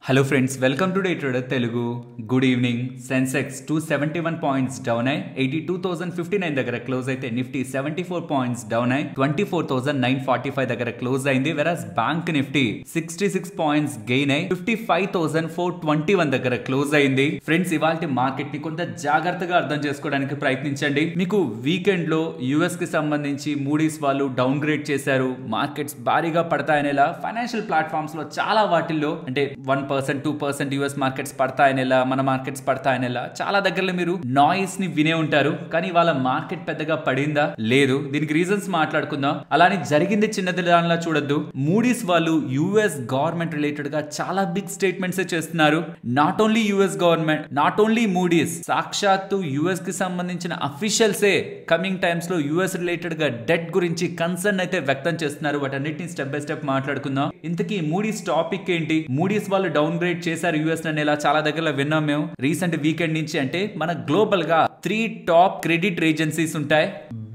Hello friends, welcome to day trader Telugu. Good evening. Sensex 271 points down అయి 82,059 దగ్గర close అయితే Nifty 74 points down అయి 24,945 దగ్గర క్లోజ్ అయింది. వెరాస్ బ్యాంక్ నిఫ్టీ 66 పాయింట్స్ గెయిన్ అయి 55,421 దగ్గర క్లోజ్ అయింది. ఫ్రెండ్స్, ఇవాల్టి మార్కెట్ ని కొంత జాగ్రత్తగా అర్థం చేసుకోవడానికి ప్రయత్నించండి. మీకు వీకెండ్ లో యుఎస్ కి సంబంధించి మూడీస్ వాళ్ళు డౌన్ గ్రేడ్ చేశారు. మార్కెట్స్ భారీగా పడతాయనేలా ఫైనాన్షియల్ ప్లాట్ఫామ్స్ లో చాలా వాటిల్లో అంటే 1% 2% యుఎస్ మార్కెట్స్ పడతాయనేలా, మన మార్కెట్స్ పడతాయనేలా చాలా దగ్గరలో మీరు నాయిస్ ని వినే ఉంటారు. కానీ వాళ్ళ మార్కెట్ పెద్దగా పడిందా? లేదు. దీనికి రీజన్స్ మాట్లాడుకుందాం. అలానే జరిగింది చిన్నది దానిలా చూడొద్దు. మూడీస్ వాళ్ళు యుఎస్ గవర్నమెంట్ రిలేటెడ్ గా చాలా బిగ్ స్టేట్మెంట్స్ చేస్తున్నారు. Not only US government, not only Moody's, సాక్షాత్తు యుఎస్ కి సంబంధించిన అఫీషియల్సే కమింగ్ టైమ్స్ లో యుఎస్ రిలేటెడ్ గా డెట్ గురించి కన్సర్న్ అయితే వ్యక్తం చేస్తున్నారు. వాటన్నిటిని స్టెప్ బై స్టెప్ మాట్లాడుకుందాం. ఇంతకీ మూడీస్ టాపిక్ ఏంటి? మూడీస్ వాళ్ళు డౌన్ గ్రేడ్ చేశారు యుఎస్ అని ఇలా చాలా దగ్గర విన్నాం మేము రీసెంట్ వీకెండ్ నుంచి. అంటే మన గ్లోబల్ గా 3 టాప్ క్రెడిట్ ఏజెన్సీస్ ఉంటాయి.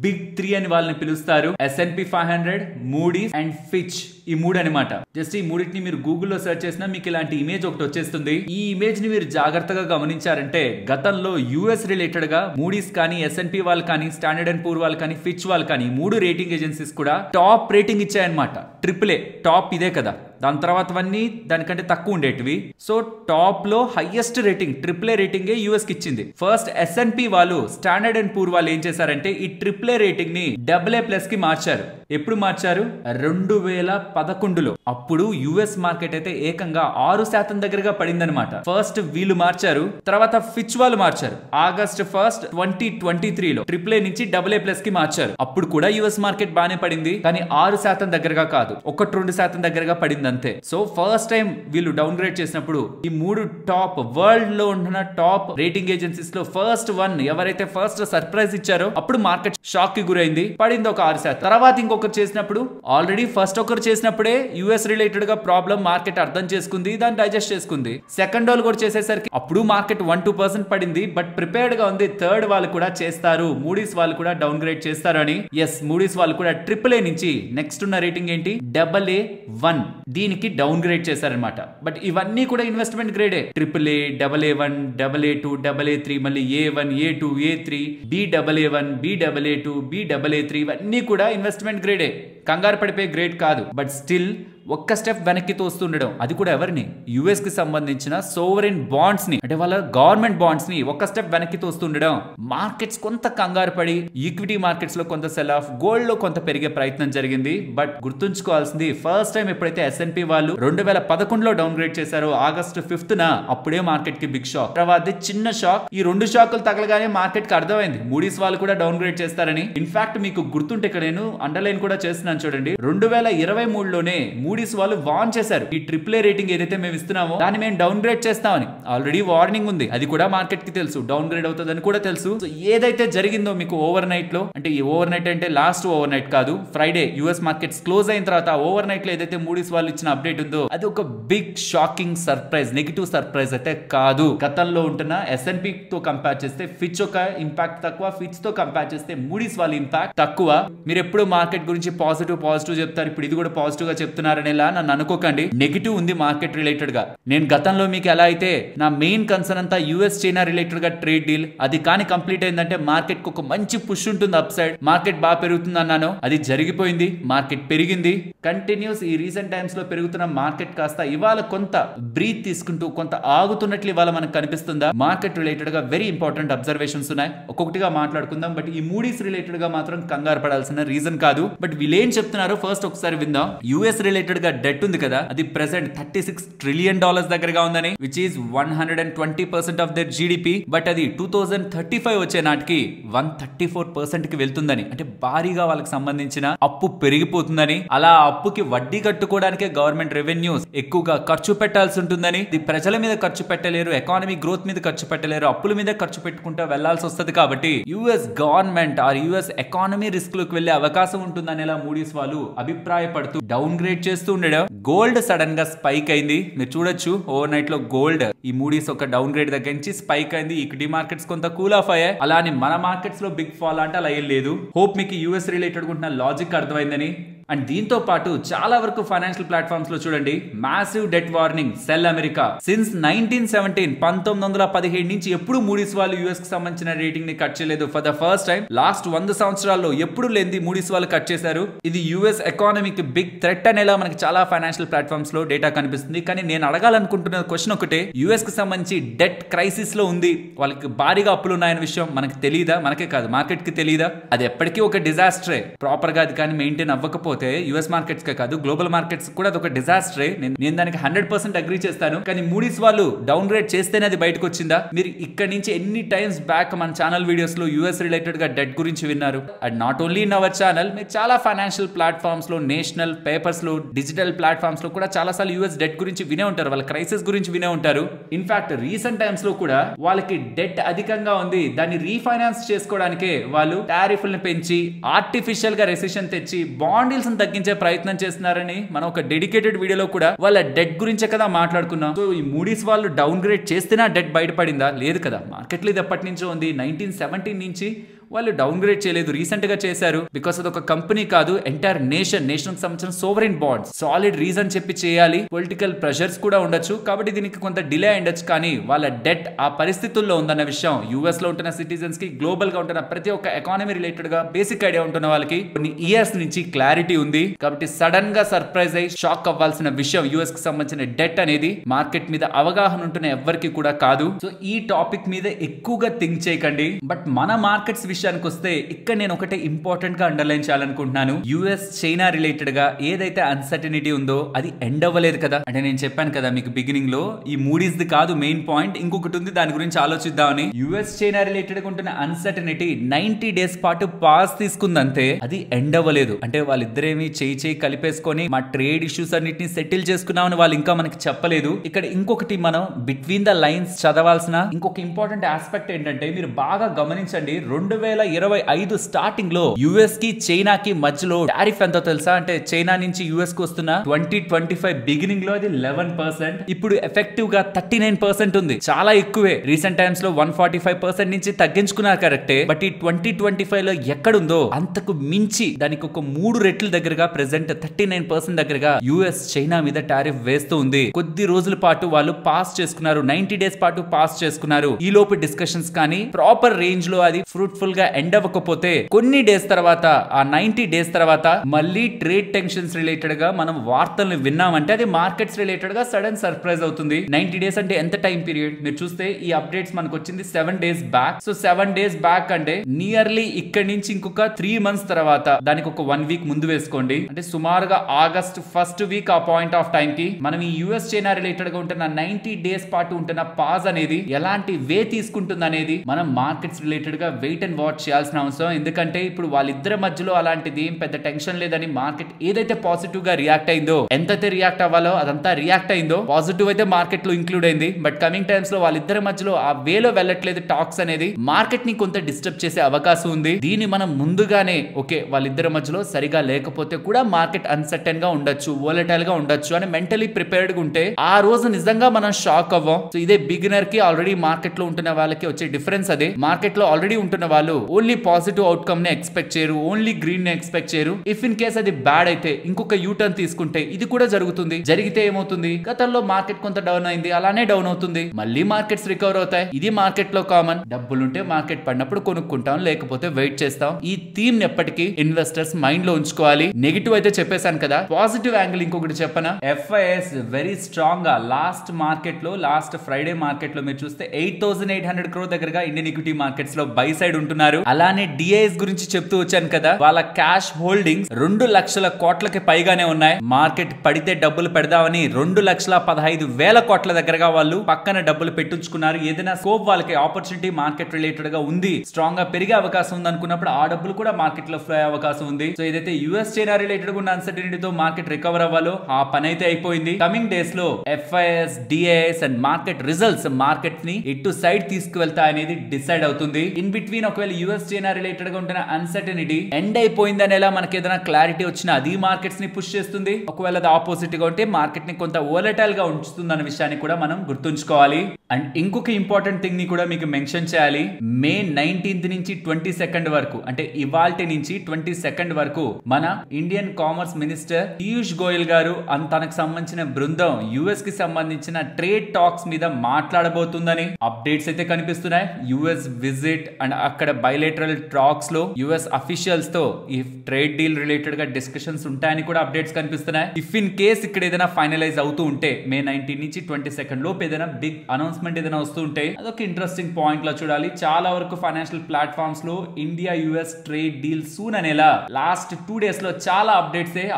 బిగ్ 3 అని వాళ్ళని పిలుస్తారు. S&P 500, Moody's and Fitch. ఈ మూడు అనమాట. జస్ట్ ఈ మూడింటిని మీరు గూగుల్లో సెర్చ్ చేసినా మీకు ఇలాంటి ఇమేజ్ ఒకటి వచ్చేస్తుంది. ఈ ఇమేజ్ ని మీరు జాగ్రత్తగా గమనించారంటే గతంలో యుఎస్ రిలేటెడ్ గా మూడీస్ కానీ, S&P వాళ్ళు కానీ, స్టాండర్డ్ అండ్ పూర్ వాళ్ళు కానీ, ఫిచ్ వాళ్ళు కానీ, మూడు రేటింగ్ ఏజెన్సీస్ కూడా టాప్ రేటింగ్ ఇచ్చాయన్నమాట. AAA టాప్ ఇదే కదా. దాని తర్వాతవన్నీ దానికంటే తక్కువ ఉండేటివి. సో టాప్ లో highest rating AAA rating US కి ఇచ్చింది. ఫస్ట్ S&P వాళ్ళు, స్టాండర్డ్ అండ్ పూర్ వాళ్ళు ఏం చేశారంటే ఈ AAA రేటింగ్ ని AA+ కి మార్చారు. ఎప్పుడు మార్చారు? 2011లో. అప్పుడు యుఎస్ మార్కెట్ అయితే ఏకంగా 6% దగ్గరగా పడిందనమాట. ఫస్ట్ వీళ్ళు మార్చారు, తర్వాత ఫిచ్ వాళ్ళు మార్చారు. August 1, 2023లో AAA నుంచి AA+ కి మార్చారు. అప్పుడు కూడా యుఎస్ మార్కెట్ బానే పడింది, కానీ 6% దగ్గరగా కాదు, 1-2% దగ్గరగా పడింది అంతే. సో ఫస్ట్ టైం వీళ్ళు డౌన్ గ్రేడ్ చేసినప్పుడు ఈ మూడు టాప్ వరల్డ్ లో ఉన్న టాప్ రేటింగ్ ఏజెన్సీస్ లో ఫస్ట్ వన్ ఎవరైతే ఫస్ట్ సర్ప్రైజ్ ఇచ్చారో అప్పుడు మార్కెట్ షాక్ కి గురైంది, పడింది ఒక 6%. తర్వాత ఇంకొకరు చేసినప్పుడు, ఆల్రెడీ ఫస్ట్ ఒకరు చేసినప్పుడే యుఎస్ రిలేటెడ్ గా ప్రాబ్లం మార్కెట్ అర్థం చేసుకుంది, దాన్ని డైజెస్ట్ చేసుకుంది. సెకండ్ వాళ్ళు కూడా చేసేసరికి అప్పుడు మార్కెట్ 1-2% పడింది. బట్ ప్రిపేర్డ్ గా ఉంది థర్డ్ వాళ్ళు కూడా చేస్తారు, మూడీస్ వాళ్ళు కూడా డౌన్ గ్రేడ్ చేస్తారు అని. ఎస్, మూడీస్ వాళ్ళు కూడా AAA నుంచి నెక్స్ట్ ఉన్న రేటింగ్ ఏంటి? AA1, దీనికి డౌన్ గ్రేడ్ చేశారనమాట. బట్ ఇవన్నీ కూడా investment గ్రేడే. AAA, AA1, AA2, AA3, మళ్ళీ A1, A2, A3, Baa1, Baa2, Baa3, ఇవన్నీ కూడా ఇన్వెస్ట్మెంట్ గ్రేడే. కంగారు పడిపోయే గ్రేడ్ కాదు. బట్ స్టిల్ ఒక్క స్టెప్ వెనక్కి తోస్తుండడం. అది కూడా ఎవరిని? యుఎస్ కి సంబంధించిన సోవరెన్ బాండ్స్ ని, అంటే వాళ్ళ గవర్నమెంట్ బాండ్స్ ని ఒక్క స్టెప్ వెనక్కి తోస్తుండడం. మార్కెట్స్ కొంత కంగారు పడి, ఈక్విటీ మార్కెట్స్ లో కొంత సెల్ ఆఫ్, గోల్డ్ లో కొంత పెరిగే ప్రయత్నం జరిగింది. బట్ గుర్తుంచుకోవాల్సింది, ఫస్ట్ టైం ఎప్పుడైతే S&P వాళ్ళు 2011లో డౌన్ గ్రేడ్ చేశారో August 5న, అప్పుడే మార్కెట్ కి బిగ్ షాక్. తర్వాత చిన్న షాక్. ఈ 2 షాకులు తగలగానే మార్కెట్ కి అర్థమైంది మూడీస్ వాళ్ళు కూడా డౌన్ గ్రేడ్ చేస్తారని. ఇన్ఫాక్ట్ మీకు గుర్తుంటే ఇక్కడ నేను అండర్లైన్ కూడా చేస్తున్నాను చూడండి. 2023లోనే మూడీస్ వాళ్ళు వార్న్ చేశారు, ఈ AAA రేటింగ్ ఏదైతే మేము ఇస్తున్నామో దాన్ని మేము డౌన్ గ్రేడ్ చేస్తామని. ఆల్రెడీ వార్నింగ్ ఉంది, అది కూడా మార్కెట్ కి తెలుసు, డౌన్ గ్రేడ్ అవుతుందని కూడా తెలుసు. సో ఏదైతే జరిగిందో మీకు ఓవర్ నైట్ లో, అంటే ఈ ఓవర్ నైట్ అంటే లాస్ట్ ఓవర్ నైట్ కాదు, ఫ్రైడే యుఎస్ మార్కెట్స్ క్లోజ్ అయిన తర్వాత ఓవర్ నైట్ లో ఏదైతే మూడీస్ వాళ్ళు ఇచ్చిన అప్డేట్ ఉందో అది ఒక big shocking surprise, negative surprise అయితే కాదు. గతంలో ఉంటున్న S&P తో కంపేర్ చేస్తే ఫిచ్ ఒక ఇంపాక్ట్ తక్కువ, ఫిచ్ తో కంపేర్ చేస్తే మూడీస్ వాళ్ళ ఇంపాక్ట్ తక్కువ. మీరు ఎప్పుడు మార్కెట్ గురించి పాజిటివ్ చెప్తారు, ఇప్పుడు ఇది కూడా పాజిటివ్ గా చెప్తున్నారనేలా నన్ను అనుకోకండి. నెగిటివ్ ఉంది మార్కెట్ రిలేటెడ్ గా. నేను గతంలో మీకు ఎలా అయితే నా మెయిన్ కన్సర్న్ అంతా యుఎస్ చైనా రిలేటెడ్ గా ట్రేడ్ డీల్, అది కానీ కంప్లీట్ అయిందంటే మార్కెట్ కు ఒక మంచి పుష్ ఉంటుంది, అప్ సైడ్ మార్కెట్ బాగా పెరుగుతుంది అన్నాను. అది జరిగిపోయింది, మార్కెట్ పెరిగింది కంటిన్యూస్. ఈ రీసెంట్ టైమ్స్ లో పెరుగుతున్న మార్కెట్ కాస్త ఇవాళ కొంత బ్రీత్ తీసుకుంటూ కొంత ఆగుతున్నట్లు ఇవాళ మనకు కనిపిస్తుందా? మార్కెట్ రిలేటెడ్ గా వెరీ ఇంపార్టెంట్ అబ్జర్వేషన్స్ ఉన్నాయి, ఒక్కొక్కటిగా మాట్లాడుకుందాం. బట్ ఈ మూడీస్ రిలేటెడ్ గా మాత్రం కంగారు పడాల్సిన రీజన్ కాదు. బట్ వీళ్ళేం చెప్తున్నారో ఫస్ట్ ఒకసారి విందాం. యుఎస్ రిలేటెడ్ గా డెట్ ఉంది కదా, అది ప్రెసెంట్ $36 ట్రిలియన్ దగ్గరగా ఉందని, which is 120% of their GDP. But అది 2035 వచ్చే నాటికి 134% కి వెళ్తుందని, అంటే భారీగా వాళ్ళకి సంబంధించిన అప్పు పెరిగిపోతుందని, అలా అప్పుకి వడ్డీ కట్టుకోవడానికే గవర్నమెంట్ రెవెన్యూస్ ఎక్కువగా ఖర్చు పెట్టాల్సి ఉంటుందని, ఇది ప్రజల మీద ఖర్చు పెట్టలేరు, ఎకానమీ గ్రోత్ మీద ఖర్చు పెట్టలేరు, అప్పుల మీద ఖర్చు పెట్టుకుంటూ వెళ్లాల్సి వస్తుంది. కాబట్టి US government are US economy risk లోకి వెళ్లే అవకాశం ఉంటుందనేలా మూడీస్ వాళ్ళు అభిప్రాయపడుతూ డౌన్ గ్రేడ్ చేస్తూ ఉండడం. గోల్డ్ సడన్ గా స్పైక్ అయింది, మీరు చూడొచ్చు ఓవర్ నైట్ లో గోల్డ్ ఈ మూడీస్ ఒక డౌన్ గ్రేడ్ దగ్గర నుంచి స్పైక్ అయింది. ఈక్విటీ మార్కెట్స్ కొంత కూల్ ఆఫ్ అయ్యాయి. అలానే మన మార్కెట్స్ లో బిగ్ ఫాల్ అంటే అలా ఏం లేదు. హోప్ మీకు యుఎస్ రిలేటెడ్ ఉంటున్న లాజిక్ అర్థమైందని. అండ్ దీంతో పాటు చాలా వరకు ఫైనాన్షియల్ ప్లాట్ఫామ్స్ లో చూడండి massive debt warning cell America since 1917 నుంచి ఎప్పుడు మూడీస్ వాళ్ళు యూఎస్ కి సంబంధించిన రేటింగ్ ని కట్ చేయలేదు. For the first time last 100 సంవత్సరాల్లో ఎప్పుడు లేని మూడీస్ వాళ్ళు కట్ చేశారు. ఇది యూఎస్ ఎకానమీకి బిగ్ థ్రెట్ అనేలా మనకి చాలా ఫైనాన్షియల్ ప్లాట్ఫామ్స్ లో డేటా కనిపిస్తుంది. కానీ నేను అడగాలనుకుంటున్న క్వశ్చన్ ఒకటే, యూఎస్ కి సంబంధించి డెట్ క్రైసిస్ లో ఉంది, వాళ్ళకి భారీగా అప్పులు ఉన్నాయన్న విషయం మనకి తెలియదా? మనకే కాదు మార్కెట్ కి తెలియదా? అది ఎప్పటికీ ఒక డిజాస్టరే. ప్రాపర్ గా అది కానీ మెయింటైన్ అవ్వకపోతే యూఎస్ మార్కెట్స్ కే కాదు గ్లోబల్ మార్కెట్స్ కూడా అది ఒక డిజాస్టరే. నేను దానికి 100% అగ్రీ చేస్తాను. కానీ మూడీస్ వాళ్ళు డౌన్ గ్రేడ్ చేస్తేనే అది బయటకు వచ్చిందా? మీరు ఇక్కడ నుంచి ఎన్ని టైమ్స్ బ్యాక్ మన ఛానల్ వీడియోస్ లో యూఎస్ రిలేటెడ్ గా డెట్ గురించి విన్నారు. And not only in our channel, మీరు చాలా ఫైనాన్షియల్ ప్లాట్ఫామ్స్ లో, నేషనల్ పేపర్స్ లో, డిజిటల్ ప్లాట్ఫామ్స్ లో కూడా చాలా సార్లు యూఎస్ డెట్ గురించి వినే ఉంటారు, వాళ్ళ క్రైసిస్ గురించి వినే ఉంటారు. ఇన్ఫాక్ట్ రీసెంట్ టైమ్స్ లో కూడా వాళ్ళకి డెట్ అధికంగా ఉంది, దాన్ని రీఫైనాన్స్ చేసుకోవడానికే వాళ్ళు టారిఫ్లను పెంచి ఆర్టిఫిషియల్ గా రెసిషన్ తెచ్చి బాండిల్స్ తగ్గించే ప్రయత్నం చేస్తున్నారని మనం ఒక డెడికేటెడ్ వీడియోలో కూడా వాళ్ళ డెట్ గురించే కదా మాట్లాడుకున్నాం. సో ఈ మూడీస్ వాళ్ళు డౌన్ గ్రేడ్ చేస్తేనే డెట్ బయటపడిందా? లేదు కదా. మార్కెట్లో ఇది ఎప్పటి నుంచో ఉంది, 1917 నుంచి వాళ్ళు డౌన్ గ్రేడ్ చేయలేదు, రీసెంట్ గా చేశారు. బికాస్ అది ఒక కంపెనీ కాదు, ఎంటైర్ నేషన్ కి సంబంధించిన సోవరెన్ బాండ్స్. సాలిడ్ రీజన్ చెప్పి చేయాలి, పొలిటికల్ ప్రెషర్స్ కూడా ఉండొచ్చు, కాబట్టి దీనికి కొంత డిలే ఉండొచ్చు. కానీ వాళ్ళ డెట్ ఆ పరిస్థితుల్లో ఉందన్న విషయం యూఎస్ లో ఉంటున్న సిటిజన్స్ కి, గ్లోబల్ గా ఉంటున్న ప్రతి ఒక్క ఎకానమీ రిలేటెడ్ గా బేసిక్ ఐడియా ఉంటున్న వాళ్ళకి కొన్ని ఇయర్స్ నుంచి క్లారిటీ ఉంది. కాబట్టి సడన్ గా సర్ప్రైజ్ అయ్యి షాక్ అవ్వాల్సిన విషయం యూఎస్ కి సంబంధించిన డెట్ అనేది మార్కెట్ మీద అవగాహన ఉంటున్న ఎవరికి కూడా కాదు. సో ఈ టాపిక్ మీద ఎక్కువగా థింక్ చేయకండి. బట్ మన మార్కెట్స్ విషయానికి వస్తే ఇక్కడ నేను ఒకటే ఇంపార్టెంట్ గా అండర్లైన్ చేయాలనుకుంటున్నాను. యుఎస్ చైనా రిలేటెడ్ గా ఏదైతే అన్సర్టనిటీ ఉందో అది ఎండ్ అవ్వలేదు కదా. అంటే నేను చెప్పాను కదా మీకు బిగినింగ్ లో, ఈ మూడీస్ ది కాదు మెయిన్ పాయింట్, ఇంకొకటి ఉంది, దాని గురించి ఆలోచిద్దామని. యుఎస్ చైనా రిలేటెడ్ గా ఉంటున్న అన్సర్టనిటీ 90 డేస్ పాటు పాస్ తీసుకుందంతే, అది ఎండ్ అవ్వలేదు. అంటే వాళ్ళిద్దరేమి చేయి కలిపేసుకొని మా ట్రేడ్ ఇష్యూస్ అన్నిటిని సెటిల్ చేసుకున్నామని వాళ్ళు ఇంకా మనకి చెప్పలేదు. ఇక్కడ ఇంకొకటి మనం బిట్వీన్ ద లైన్స్ చదవాల్సిన ఇంకొక ఇంపార్టెంట్ ఆస్పెక్ట్ ఏంటంటే, మీరు బాగా గమనించండి, 2025 స్టార్టింగ్ లో యుఎస్ కి చైనాకి మధ్యలో టారిఫ్ ఎంతో తెలుసా? అంటే చైనా నుంచి యుఎస్ కు వస్తున్న 2025 బిగినింగ్ లో అది 11%, ఇప్పుడు ఎఫెక్టివ్ గా 39% ఉంది. చాలా ఎక్కువే. రీసెంట్ టైమ్స్ లో 145% నుంచి తగ్గించుకున్నారు కరెక్టే, బట్ ఈ 2025 లో ఎక్కడుందో అంతకు మించి దానికి ఒక 3 రెట్ల దగ్గరగా ప్రెసెంట్ 39% దగ్గరగా యుఎస్ చైనా మీద టారిఫ్ వేస్తూ ఉంది. కొద్ది రోజుల పాటు వాళ్ళు పాస్ చేసుకున్నారు, 90 డేస్ పాటు పాస్ చేసుకున్నారు. ఈ లోపు డిస్కషన్స్ కానీ ప్రాపర్ రేంజ్ లో అది ఫ్రూట్ఫుల్ గా ఎండ్ అవ్వకపోతే కొన్ని డేస్ తర్వాత, ఆ 90 డేస్ తర్వాత మళ్ళీ ట్రేడ్ టెన్షన్స్ రిలేటెడ్ గా మనం వార్తలను విన్నామంటే అది మార్కెట్స్ రిలేటెడ్ గా సడన్ సర్ప్రైజ్ అవుతుంది. 90 డేస్ అంటే ఎంత టైం పీరియడ్? మీరు చూస్తే ఈ అప్డేట్స్ మనకు వచ్చింది 7 days back. So 7 days back అంటే నియర్లీ ఇక్కడి నుంచి ఇంకొక 3 మంత్స్ తర్వాత, దానికి ఒక 1 వీక్ ముందు వేసుకోండి. అంటే సుమారుగా ఆగస్ట్ ఫస్ట్ వీక్ ఆ పాయింట్ ఆఫ్ టైం కి మనం ఈ యుఎస్ చైనా రిలేటెడ్ గా ఉంటున్న 90 డేస్ పాటు ఉంటున్న పాజ్ అనేది ఎలాంటి వే తీసుకుంటుంది అనేది మనం మార్కెట్స్ రిలేటెడ్ గా వెయిట్ అండ్ వాచ్ చేయాల్సిన అవసరం. ఎందుకంటే ఇప్పుడు వాళ్ళిద్దరి మధ్యలో అలాంటిది ఏం పెద్ద టెన్షన్ లేదని మార్కెట్ ఏదైతే పాజిటివ్ గా రియాక్ట్ అయిందో, ఎంతైతే రియాక్ట్ అవ్వాలో అదంతా రియాక్ట్ అయిందో, పాజిటివ్ అయితే మార్కెట్ లో ఇంక్లూడ్ అయింది. బట్ కమింగ్ టైమ్స్ లో వాళ్ళిద్దరి మధ్యలో ఆ వేలో వెళ్ళట్లేదు టాక్స్ అనేది, మార్కెట్ ని కొంత డిస్టర్బ్ చేసే అవకాశం ఉంది. దీన్ని మనం ముందుగానే ఓకే వాళ్ళిద్దరి మధ్యలో సరిగా లేకపోతే కూడా మార్కెట్ అన్సర్టెన్ గా ఉండొచ్చు, వోలటైల్ గా ఉండొచ్చు అని మెంటలీ ప్రిపేర్డ్ గా ఉంటే ఆ రోజు నిజంగా మనం షాక్ అవ్వం. సో ఇదే బిగినర్ కి ఆల్రెడీ మార్కెట్ లో ఉంటున్న వాళ్ళకి వచ్చే డిఫరెన్స్ అదే. మార్కెట్ లో ఆల్రెడీ ఉంటున్న వాళ్ళు ఓన్లీ పాజిటివ్ అవుట్కమ్ ని ఎక్స్పెక్ట్ చేయరు, ఓన్లీ గ్రీన్ ని ఎక్స్పెక్ట్ చేయరు. ఇఫ్ ఇన్ కేస్ అది బ్యాడ్ అయితే ఇంకొక యూ టర్న్ తీసుకుంటే ఇది కూడా జరుగుతుంది. జరిగితే ఏమవుతుంది, గతంలో మార్కెట్ కొంత డౌన్ అయింది, అలానే డౌన్ అవుతుంది, మళ్ళీ మార్కెట్స్ రికవర్ అవుతాయి. ఇది మార్కెట్ లో కామన్. డబ్బులుంటే మార్కెట్ పడినప్పుడు కొనుక్కుంటాం, లేకపోతే వెయిట్ చేస్తాం. ఈ థీమ్ ని ఎప్పటికీ ఇన్వెస్టర్స్ మైండ్ లో ఉంచుకోవాలి. నెగిటివ్ అయితే చెప్పేశాను కదా, పాజిటివ్ యాంగిల్ ఇంకొకటి చెప్పనా. FIS వెరీ స్ట్రాంగ్ గా లాస్ట్ మార్కెట్ లో, లాస్ట్ ఫ్రైడే మార్కెట్ లో మీరు చూస్తే 8,800 crore దగ్గరగా ఇండియన్ ఈక్విటీ మార్కెట్స్ లో బై సైడ్ ఉంటున్నారు. అలానే డిఐఎస్ గురించి చెప్తూ వచ్చాను కదా, వాళ్ళ క్యాష్ హోల్డింగ్స్ 2 లక్షల కోట్లకి పైగానే ఉన్నాయి. మార్కెట్ పడితే డబ్బులు పెడదామని 2,15,000 కోట్ల దగ్గరగా వాళ్ళు పక్కన డబ్బులు పెట్టించుకున్నారు. ఏదైనా స్కోప్ వాళ్ళకి ఆపర్చునిటీ మార్కెట్ రిలేటెడ్ గా ఉంది, స్ట్రాంగ్ గా పెరిగే అవకాశం ఉంది అనుకున్నప్పుడు ఆ డబ్బులు కూడా మార్కెట్ లో ఫ్లో అయ్యే అవకాశం ఉంది. సో ఏదైతే యుఎస్ చైనా రిలేటెడ్ గా ఉన్న అన్సర్టనిటీతో మార్కెట్ రికవర్ అవ్వాలో ఆ పని అయితే అయిపోయింది. కమింగ్ డేస్ లో FIS, DIS and market results market ని ఇటు సైడ్ తీసుకువెళ్తా అనేది డిసైడ్ అవుతుంది. ఇన్ బిట్వీన్ ఒకవేళ యుఎస్ చైనా రిలేటెడ్ గా ఉంటున్న అన్సర్టనిటీ ఎండ్ అయిపోయింది అనేలా మనకి ఏదైనా క్లారిటీ వచ్చినా అది మార్కెట్స్ ని పుష్ చేస్తుంది. ఒకవేళ అది ఆపోజిట్ గా ఉంటే మార్కెట్ ని కొంత వోలటైల్ గా ఉంచుతుంది అన్న విషయాన్ని కూడా మనం గుర్తుంచుకోవాలి. అండ్ ఇంకొక ఇంపార్టెంట్ థింగ్ ని కూడా మీకు మెన్షన్ చేయాలి. మే 19th నుంచి 22nd వరకు, అంటే ఇవాల్టి నుంచి 22nd వరకు మన Indian commerce minister Piyush Goyal గారు తనకు సంబంధించిన బృందం యుఎస్ కి సంబంధించిన ట్రేడ్ టాక్స్ మీద మాట్లాడబోతుందని అప్డేట్స్ అయితే కనిపిస్తున్నాయి. యుఎస్ విజిట్ అండ్ అక్కడ బైలేటరల్ టాక్స్ లో యుఎస్ అఫీషియల్స్ తో ఈ ట్రేడ్ డీల్ రిలేటెడ్ గా డిస్కషన్స్ ఉంటాయని కూడా అప్డేట్స్ కనిపిస్తున్నాయి. ఇఫ్ ఇన్ కేస్ ఇక్కడ ఏదైనా ఫైనలైజ్ అవుతూ ఉంటే మే 19 నుంచి 22nd లోపు ఏదైనా బిగ్ అనౌన్స్మెంట్ ఏదైనా వస్తూ ఉంటే అదొక ఇంట్రెస్టింగ్ పాయింట్ లా చూడాలి. చాలా వరకు ఫైనాన్షియల్ ప్లాట్ఫామ్స్ లో India US trade deal soon అనేలా లాస్ట్ 2 days లో చాలా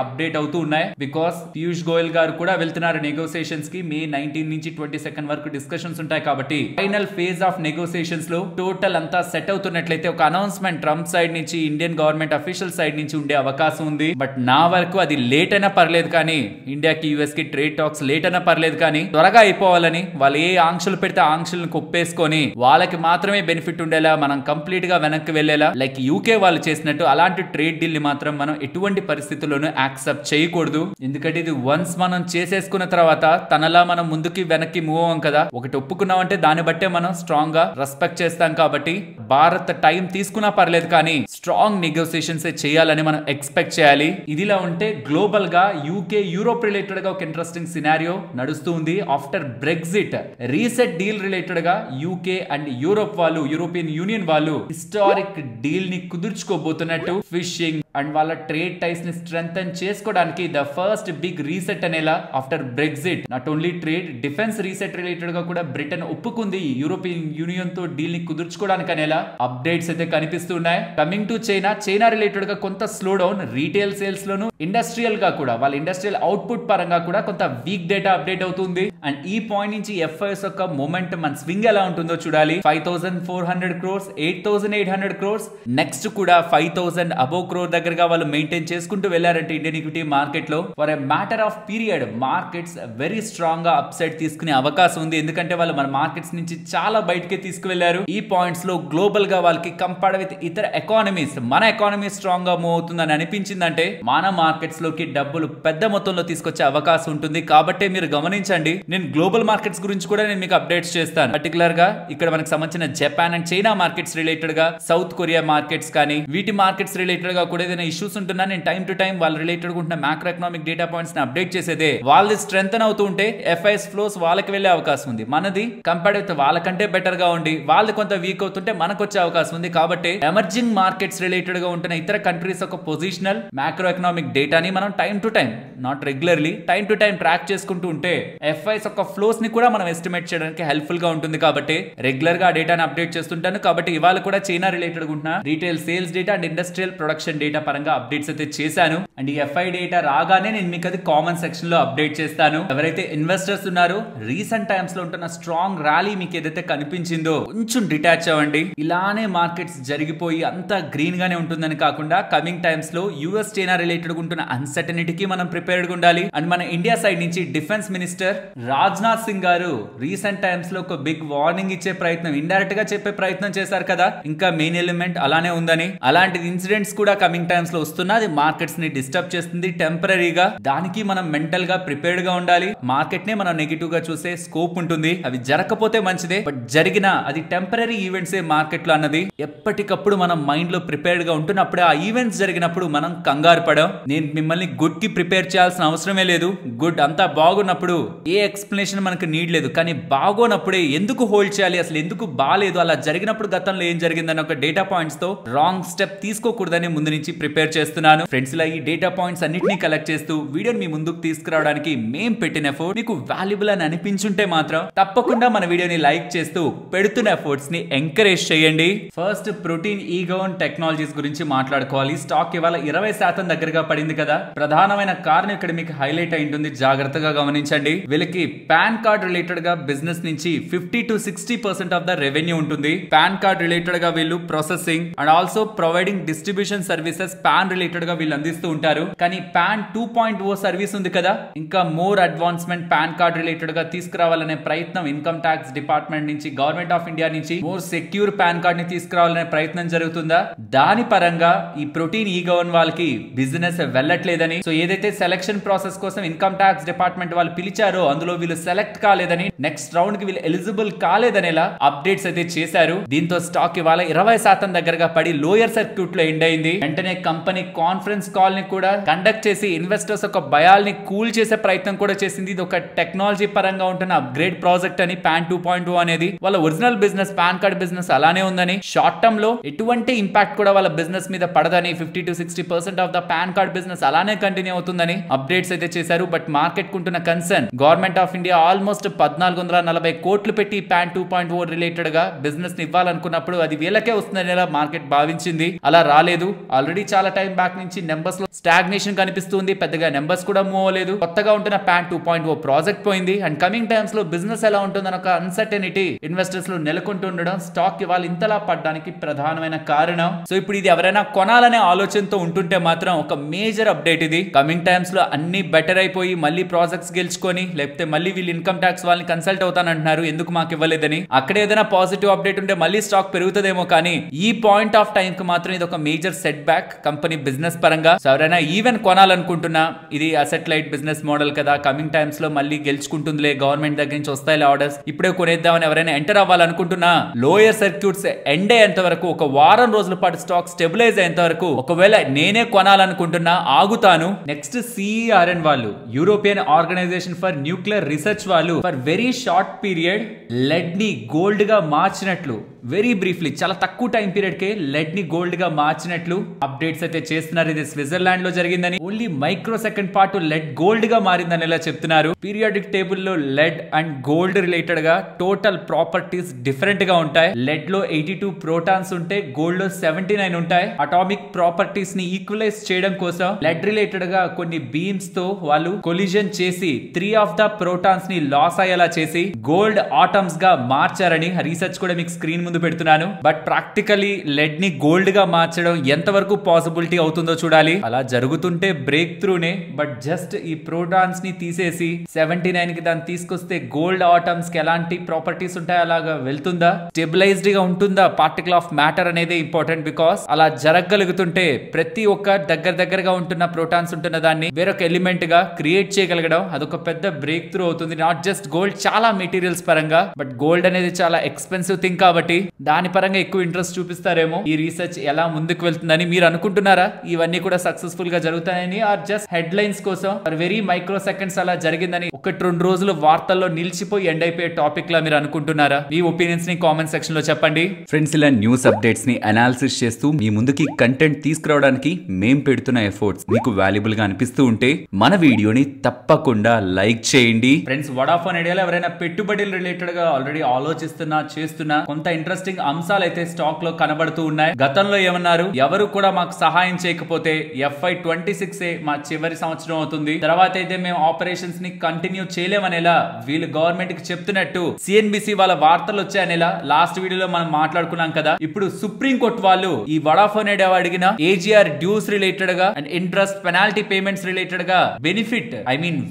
అప్డేట్ అవుతూ ఉన్నాయి. బికాస్ పీయూష్ గోయల్ గారు కూడా వెళ్తున్నారు నెగోసియేషన్స్ కి. మే 19 నుంచి 22nd వరకు డిస్కషన్స్ ఉంటాయి కాబట్టి ఫైనల్ ఫేజ్ ఆఫ్ నెగోసియేషన్స్ లో టోటల్ అంతా సెట్ అవుతున్నట్లయితే ఒక అనౌన్స్మెంట్ ట్రంప్ సైడ్ నుంచి ఇండియన్ గవర్నమెంట్ అఫీషియల్ సైడ్ నుంచి ఉండే అవకాశం ఉంది. బట్ నా వరకు అది లేట్ అయినా పర్లేదు కానీ, ఇండియాకి యుఎస్ కి ట్రేడ్ టాక్స్ లేట్ అయినా పర్లేదు కానీ త్వరగా అయిపోవాలని, వాళ్ళు ఏ ఆంక్షలు పెడితే ఆంక్షలను కొప్పేసుకొని వాళ్ళకి మాత్రమే బెనిఫిట్ ఉండేలా, మనం కంప్లీట్ గా వెనక్కి వెళ్లేలా లైక్ యూకే వాళ్ళు చేసినట్టు అలాంటి ట్రేడ్ డీల్ ని మాత్రం మనం ఎటువంటి పరిస్థితుల్లోనూ యాక్సెప్ట్ చేయకూడదు. ఎందుకంటే ఇది వన్స్ మనం చేసేసుకున్న తర్వాత తనలా మనం ముందుకి వెనక్కి మూవ్ అవ్వం కదా. ఒకటి ఒప్పుకున్నామంటే దాన్ని బట్టే మనం స్ట్రాంగ్ గా రెస్పెక్ట్ చేస్తాం. కాబట్టి భారత్ టైం తీసుకున్నా పర్లేదు కానీ స్ట్రాంగ్ నెగోసియేషన్స్ చేయాలని మనం ఎక్స్పెక్ట్ చేయాలి. ఇదిలా ఉంటే గ్లోబల్ గా యూకే యూరోప్ రిలేటెడ్ గా ఒక ఇంట్రెస్టింగ్ సినారియో నడుస్తూ ఉంది. After Brexit reset deal related గా యూకే అండ్ యూరోప్ వాళ్ళు, యూరోపియన్ యూనియన్ వాళ్ళు హిస్టారిక్ డీల్ ని కుదుర్చుకోబోతున్నట్టు ఫిషింగ్ అండ్ వాళ్ళ ట్రేడ్ టైస్ ని స్ట్రెంథెన్ చేసుకోవడానికి ద ఫస్ట్ బిగ్ రీసెట్ అనేలా after Brexit not only trade defence reset related గా కూడా బ్రిటన్ ఒప్పుకుంది యూరోపియన్ యూనియన్ తో డీల్ ని కుదుర్చుకోవడానికి అనేలా అప్డేట్స్ అయితే కనిపిస్తున్నాయి. కమింగ్ టు చైనా రిలేటెడ్ గా కొంత స్లో డౌన్ రీటైల్ సేల్స్ లోను, ఇండస్ట్రియల్ గా కూడా వాళ్ళ ఇండస్ట్రియల్ అవుట్పుట్ పరంగా కూడా కొంత వీక్ డేటా అప్డేట్ అవుతుంది. అండ్ ఈ పాయింట్ నుంచి ఎఫ్ఐఎస్ యొక్క మొమెంటం అండ్ స్వింగ్ ఎలా ఉంటుందో చూడాలి. 5,400 crores, 8,800 crores, నెక్స్ట్ కూడా 5,000 అబోవ్ క్రోర్ దగ్గరగా వాళ్ళు మెయింటైన్ చేసుకుంటూ వెళ్లారంటే ఇండియన్ ఈక్విటీ మార్కెట్ లో for a matter of period markets very strong గా అప్ సైడ్ తీసుకునే అవకాశం ఉంది. ఎందుకంటే వాళ్ళు మన మార్కెట్స్ నుంచి చాలా బయటకే తీసుకువెళ్లారు. ఈ పాయింట్స్ లో గ్లోబల్ గా వాళ్ళకి కంపేర్డ్ విత్ ఇతర ఎకానమీస్ మన ఎకానమీ స్ట్రాంగ్ గా మూవ్ అవుతుందని అనిపించిందంటే మన మార్కెట్స్ లోకి డబ్బులు పెద్ద మొత్తంలో తీసుకొచ్చే అవకాశం ఉంటుంది. కాబట్టి మీరు గమనించండి, నేను గ్లోబల్ మార్కెట్స్ గురించి కూడా నేను మీకు అప్డేట్స్ చేస్తాను. పర్టికులర్ గా ఇక్కడ మనకు సంబంధించిన Japan and China markets related గా, సౌత్ కొరియా మార్కెట్స్ కానీ వీటి మార్కెట్స్ రిలేటెడ్ గా కూడా ఏదైనా ఇష్యూస్ ఉంటున్నా నేను టైం టు టైం వాళ్ళ రిలేటెడ్ గా ఉంటున్న మ్యాక్రో ఎకనామిక్ డేటా పాయింట్స్ ని అప్డేట్ చేసేదే. వాళ్ళది స్ట్రెంథెన్ అవుతూ ఉంటే ఎఫ్ఐఎస్ ఫ్లోస్ వాళ్ళకి వెళ్లే అవకాశం ఉంది. మనది కంపేర్డ్ విత్ వాళ్ళకంటే బెటర్ గా ఉండి వాళ్ళు కొంత వీక్ అవుతుంటే మనకు వచ్చే అవకాశం ఉంది. కాబట్టి ఎమర్జింగ్ మార్కెట్స్ రిలేటెడ్ గా ఉంటున్న ఇతర కంట్రీస్ యొక్క పొజిషనల్ మ్యాక్రో ఎకనామిక్ డేటాని మనం time to time, not regularly, time to time track చేసుకుంటూ ఉంటే ఎఫ్ఐఎస్ యొక్క ఫ్లోస్ ని కూడా మనం ఎస్టిమేట్ చేయడానికి హెల్ప్ఫుల్ గా ఉంటుంది. కాబట్టి రెగ్యులర్ గా ఆ డేటాను అప్డేట్ చేస్తుంటాను. కాబట్టి ఇవాళ కూడా చైనా రిలేటెడ్ ఉంటున్న retail sales data and industrial production data పరంగా అప్డేట్స్ అయితే చేశాను. అండ్ ఈ ఎఫ్ఐ డేటా రాగానే నేను మీకు అది కామెంట్ సెక్షన్ లో అప్డేట్ చేస్తాను. ఎవరైతే ఇన్వెస్టర్స్ ఉన్నారో రీసెంట్ టైమ్స్ లో ఉంటున్న స్ట్రాంగ్ ర్యాలీ మీకు ఏదైతే కనిపించిందో కొంచెం డిటాచ్ అవ్వండి. ఇలానే మార్కెట్స్ జరిగిపోయి అంతా గ్రీన్ గానే ఉంటుందని కాకుండా కమింగ్ టైమ్స్ లో యుఎస్ చైనా రిలేటెడ్ ఉంటున్న అన్సర్టనిటీకి మనం ప్రిపేర్డ్ గా ఉండాలి. అండ్ మన ఇండియా సైడ్ నుంచి డిఫెన్స్ మినిస్టర్ రాజ్నాథ్ సింగ్ గారు రీసెంట్ టైమ్స్ లో ఒక బిగ్ వార్నింగ్ ఇచ్చే ప్రయత్నం, ఇండైరెక్ట్ గా చెప్పే ప్రయత్నం చేశారు కదా, ఇంకా మెయిన్ ఎలిమెంట్ అలానే ఉందని. అలాంటి ఇన్సిడెంట్స్ కూడా కమింగ్ టైమ్స్ లో వస్తున్నా అది మార్కెట్స్ ని డిస్టర్బ్ చేస్తుంది టెంపరీగా. దానికి మనం మెంటల్ గా ప్రిపేర్డ్ గా ఉండాలి. మార్కెట్ ని మనం నెగిటివ్ గా చూసే స్కోప్ ఉంటుంది. అవి జరగకపోతే మంచిదే, బట్ జరిగినా అది టెంపరీ ఈవెంట్స్ ఏ మార్కెట్ లో అన్నది ఎప్పటికప్పుడు మనం మైండ్ లో ప్రిపేర్డ్ గా ఉంటున్నప్పుడే ఆ ఈవెంట్స్ జరిగినప్పుడు మనం కంగారు పడం. నేను మిమ్మల్ని గుడ్ కి ప్రిపేర్ చేయాల్సిన అవసరమే లేదు. గుడ్ అంతా బాగున్నప్పుడు ఏ ఎక్స్ప్లెనేషన్ మనకు నీడ్ లేదు. కానీ బాగోనప్పుడే ఎందుకు హోల్డ్ చేయాలి, అసలు ఎందుకు బాలేదు, అలా జరిగినప్పుడు గతంలో ఏం జరిగిందని ఒక డేటా పాయింట్స్ తో రాంగ్ స్టెప్ తీసుకోకూడదని ముందు నుంచి ప్రిపేర్ చేస్తున్నాను. ఫ్రెండ్స్, ఇలా ఈ డేటా పాయింట్స్ అన్నిటినీ కలెక్ట్ చేస్తూ వీడియోని మీ ముందుకు తీసుకురావడానికి మేం పెట్టిన ఎఫర్ట్ మీకు వాల్యుబుల్ అని అనిపించుంటే మాత్రం తప్పకుండా మన వీడియోని లైక్ చేస్తూ పెడుతున్న ఎఫర్ట్స్ ని ఎంకరేజ్ చేయండి. ఫస్ట్ ప్రోటీన్ ఈగోన్ టెక్నాలజీస్ గురించి మాట్లాడుకోవాలి. స్టాక్ ఇవాళ 20% దగ్గరగా పడింది కదా. ప్రధానమైన కారణం ఇక్కడ మీకు హైలైట్ అయి ఉంటుంది, జాగ్రత్తగా గమనించండి. వీళ్ళకి పాన్ కార్డ్ రిలేటెడ్ గా బిజినెస్ నుంచి 50 to 60% ఆఫ్ ద రెవెన్యూ ఉంటుంది. పాన్ కార్డ్ రిలేటెడ్ గా వీళ్ళు processing and also providing distribution services services pan related గా వీళ్ళు అందిస్తూ ఉంటారు. కానీ పాన్ 2.0 సర్వీస్ ఉంది కదా, ఇంకా more advancement pan card related గా తీసుకురావాలనే ప్రయత్నం ఇన్కమ్ ట్యాక్స్ డిపార్ట్మెంట్ నుంచి, గవర్నమెంట్ ఆఫ్ ఇండియా నుంచి మోర్ సెక్యూర్ పాన్ కార్డ్ ని తీసుకురావాలనే ప్రయత్నం జరుగుతుందా, దాని పరంగా ఈ ప్రోటీన్ ఈ గవర్న్ వాళ్ళకి బిజినెస్ వెళ్ళట్లేదని, సో ఏదైతే సెలక్షన్ ప్రాసెస్ కోసం ఇన్కమ్ ట్యాక్స్ డిపార్ట్మెంట్ వాళ్ళు పిలిచారో అందులో వీళ్ళు సెలెక్ట్ కాలేదని, నెక్స్ట్ రౌండ్ కి వీళ్ళు ఎలిజిబుల్ కాలేదనేలా అప్డేట్స్ అయితే చేశారు. దీంతో స్టాక్ ఇవాళ 20% దగ్గరగా పడి లోయర్ సర్క్యూట్ లో ఎండ్ అయింది. వెంటనే కంపెనీ కాన్ఫరెన్స్ కాల్ ని కూడా కండక్ట్ చేసి ఇన్వెస్టర్స్ ఒక భయాల్ని కూల్ చేసే ప్రయత్నం కూడా చేసింది. ఇది ఒక టెక్నాలజీ పరంగా ఉంటున్న అప్గ్రేడ్ ప్రాజెక్ట్ అని పాన్ 2.0 అనేది. వాళ్ళ original business pan card business అలానే ఉందని, షార్ట్ టర్మ్ లో ఎటువంటి ఇంపాక్ట్ కూడా వాళ్ళ బిజినెస్ మీద పడదని, 50 to 60% of the pan card business అలానే కంటిన్యూ అవుతుందని అప్డేట్స్ అయితే చేశారు. బట్ మార్కెట్ కుంటున్న concern, government of India almost 1440 కోట్లు పెట్టి పాన్ 2.0 రిలేటెడ్ గా బిజినెస్ ని ఇవ్వాలనుకున్నప్పుడు అది వీళ్ళకే వస్తుందని మార్కెట్ భావించింది. అలా రాలేదు. ఆల్రెడీ చాలా టైం బ్యాక్ నుంచి నెంబర్స్ లో స్టాగ్నేషన్ కనిపిస్తుంది. పెద్దగా నెంబర్స్ కూడా మూవ్ అవ్వలేదు. కొత్తగా ఉంటున్న పాన్ 2.0 ప్రాజెక్ట్ పోయింది. అండ్ కమింగ్ టైమ్స్ లో బిజినెస్ ఎలా ఉంటుందని ఒక అన్సర్టెనిటీ ఇన్వెస్టర్స్ లో నెలకొంటుండడం స్టాక్ ఇవాళ ఇంతలా పడడానికి ప్రధానమైన కారణం. సో ఇప్పుడు ఇది ఎవరైనా కొనాలనే ఆలోచనతో ఉంటుంటే మాత్రం ఒక మేజర్ అప్డేట్ ఇది. కమింగ్ టైమ్స్ లో అన్ని బెటర్ అయిపోయి మళ్ళీ ప్రాజెక్ట్స్ గెలుచుకొని, లేకపోతే మళ్ళీ వీళ్ళు ఇన్కమ్ ట్యాక్స్ వాళ్ళని కన్సల్ట్ అవుతానంటున్నారు ఎందుకు మాకు ఇవ్వలేదని, అక్కడ ఏదైనా పాజిటివ్ అప్డేట్ ఉంటే మళ్ళీ స్టాక్ పెరుగుతుందేమో. కానీ ఈ పాయింట్ ఆఫ్ టైం కి మాత్రం ఇది ఒక major set back company business పరంగా. సో ఎవరైనా ఈవెన్ కొనాలనుకుంటున్నా, ఇది అసెట్ లైట్ బిజినెస్ మోడల్ కదా, కమింగ్ టైమ్స్ లో మళ్ళీ గెలుచుకుంటుందిలే, గవర్నమెంట్ దగ్గర నుంచి వస్తాయి ఆర్డర్స్, ఇప్పుడే కొనేద్దామని ఎవరైనా ఎంటర్ అవ్వాలనుకుంటున్నా, లోయర్ సర్క్యూట్స్ ఎండ్ అయ్యేంత వరకు, ఒక వారం రోజుల పాటు స్టాక్ స్టెబిలైజ్ అయ్యేంత వరకు ఒకవేళ నేనే కొనాలనుకుంటున్నా ఆగుతాను. నెక్స్ట్ CERN వాళ్ళు, European organization for nuclear research వాళ్ళు, for very short period lead ని గోల్డ్ గా మార్చినట్లు, వెరీ బ్రీఫ్లీ చాలా తక్కువ టైం పీరియడ్ కే లెడ్ ని గోల్డ్ గా మార్చినట్లు అప్డేట్స్ అయితే చేస్తున్నారు. ఇది స్విట్జర్లాండ్ లో జరిగిందని, ఓన్లీ మైక్రో సెకండ్ పాటు లెడ్ గోల్డ్ గా మారిందని ఇలా చెప్తున్నారు. పీరియాడిక్ టేబుల్ లో లెడ్ అండ్ గోల్డ్ రిలేటెడ్ గా టోటల్ ప్రాపర్టీస్ డిఫరెంట్ గా ఉంటాయి. లెడ్ లో 82 ప్రోటాన్స్ ఉంటే గోల్డ్ లో 79 ఉంటాయి. అటామిక్ ప్రాపర్టీస్ ని ఈక్వలైజ్ చేయడం కోసం లెడ్ రిలేటెడ్ గా కొన్ని బీమ్స్ తో వాళ్ళు కొలిజన్ చేసి 3 ఆఫ్ ద ప్రోటాన్స్ ని లాస్ అయ్యేలా చేసి గోల్డ్ ఆటమ్స్ గా మార్చారని రీసెర్చ్ కూడా మీకు స్క్రీన్ ముందు పెడుతున్నాను. బట్ ప్రాక్టికలీ లెడ్ ని గోల్డ్ గా మార్చడం ఎంతవరకు పాసిబిలిటీ అవుతుందో చూడాలి. అలా జరుగుతుంటే బ్రేక్ త్రూనే. బట్ జస్ట్ ఈ ప్రోటాన్స్ ని తీసేసి 79 కి దాన్ని తీసుకొస్తే గోల్డ్ ఆటమ్స్ కి ఎలాంటి ప్రాపర్టీస్ ఉంటాయి అలాగా వెళ్తుందా, స్టెబిలైజ్డ్ గా ఉంటుందా, పార్టికల్ ఆఫ్ మ్యాటర్ అనేది ఇంపార్టెంట్. బికాస్ అలా జరగగలుగుతుంటే ప్రతి ఒక్క దగ్గరగా ఉంటున్న ప్రోటాన్స్ ఉంటున్న దాన్ని వేరొక ఎలిమెంట్ గా క్రియేట్ చేయగలగడం అదొక పెద్ద బ్రేక్ త్రూ అవుతుంది. నాట్ జస్ట్ గోల్డ్, చాలా మెటీరియల్స్ పరంగా. బట్ గోల్డ్ అనేది చాలా ఎక్స్పెన్సివ్ థింగ్ కాబట్టి దాని పరంగా ఎక్కువ ఇంట్రెస్ట్ చూపిస్తారేమో. ఈ రీసెర్చ్ ఎలా ముందుకు వెళ్తుందని మీరు అనుకుంటున్నారా? ఇవన్నీ కూడా సక్సెస్ఫుల్ గా జరుగుతాయని, ఆర్ జస్ట్ హెడ్ లైన్స్ కోసం వెరీ మైక్రో సెకండ్స్ అలా జరిగిందని 1-2 రోజులు వార్తల్లో నిలిచిపోయి ఎండ్ అయిపోయే టాపిక్ లా మీరు అనుకుంటున్నారా? మీ ఒపీనియన్స్ ని కామెంట్ సెక్షన్ లో చెప్పండి. ఫ్రెండ్స్, ఇలా న్యూస్ అప్డేట్స్ ని అనాలిసిస్ చేస్తూ మీ ముందుకి కంటెంట్ తీసుకురావడానికి మేం పెడుతున్న ఎఫర్ట్స్ మీకు వాల్యుబుల్ గా అనిపిస్తూ ఉంటే మన వీడియోని తప్పకుండా లైక్ చేయండి. ఫ్రెండ్స్, వడాఫోన్ ఐడియాలో ఎవరైనా పెట్టుబడులు రిలేటెడ్ గా ఆల్రెడీ ఆలోచిస్తున్నా చేస్తున్నా కొంత ఇంట్రెస్టింగ్ అంశాలు అయితే స్టాక్ లో కనబడుతూ ఉన్నాయి. గతంలో ఏమన్నారు, ఎవరు కూడా మాకు సహాయం చేయకపోతే FY26 మా చివరి సంవత్సరం అవుతుంది, తర్వాత అయితే మేము ఆపరేషన్స్ ని కంటిన్యూ చేయలేమనేలా వీళ్ళు గవర్నమెంట్ కి చెప్తున్నట్టు CNBC వాళ్ళ వార్తలు వచ్చాయనేలా లాస్ట్ వీడియోలో మనం మాట్లాడుకున్నాం కదా. ఇప్పుడు సుప్రీం కోర్టు వాళ్ళు ఈ వడాఫోన్ ఐడియా అడిగిన AGR డ్యూస్ రిలేటెడ్ గా and interest penalty payments related గా బెనిఫిట్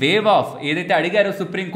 వేవ్ ఆఫ్ ఏదైతే అడిగారో సుప్రీం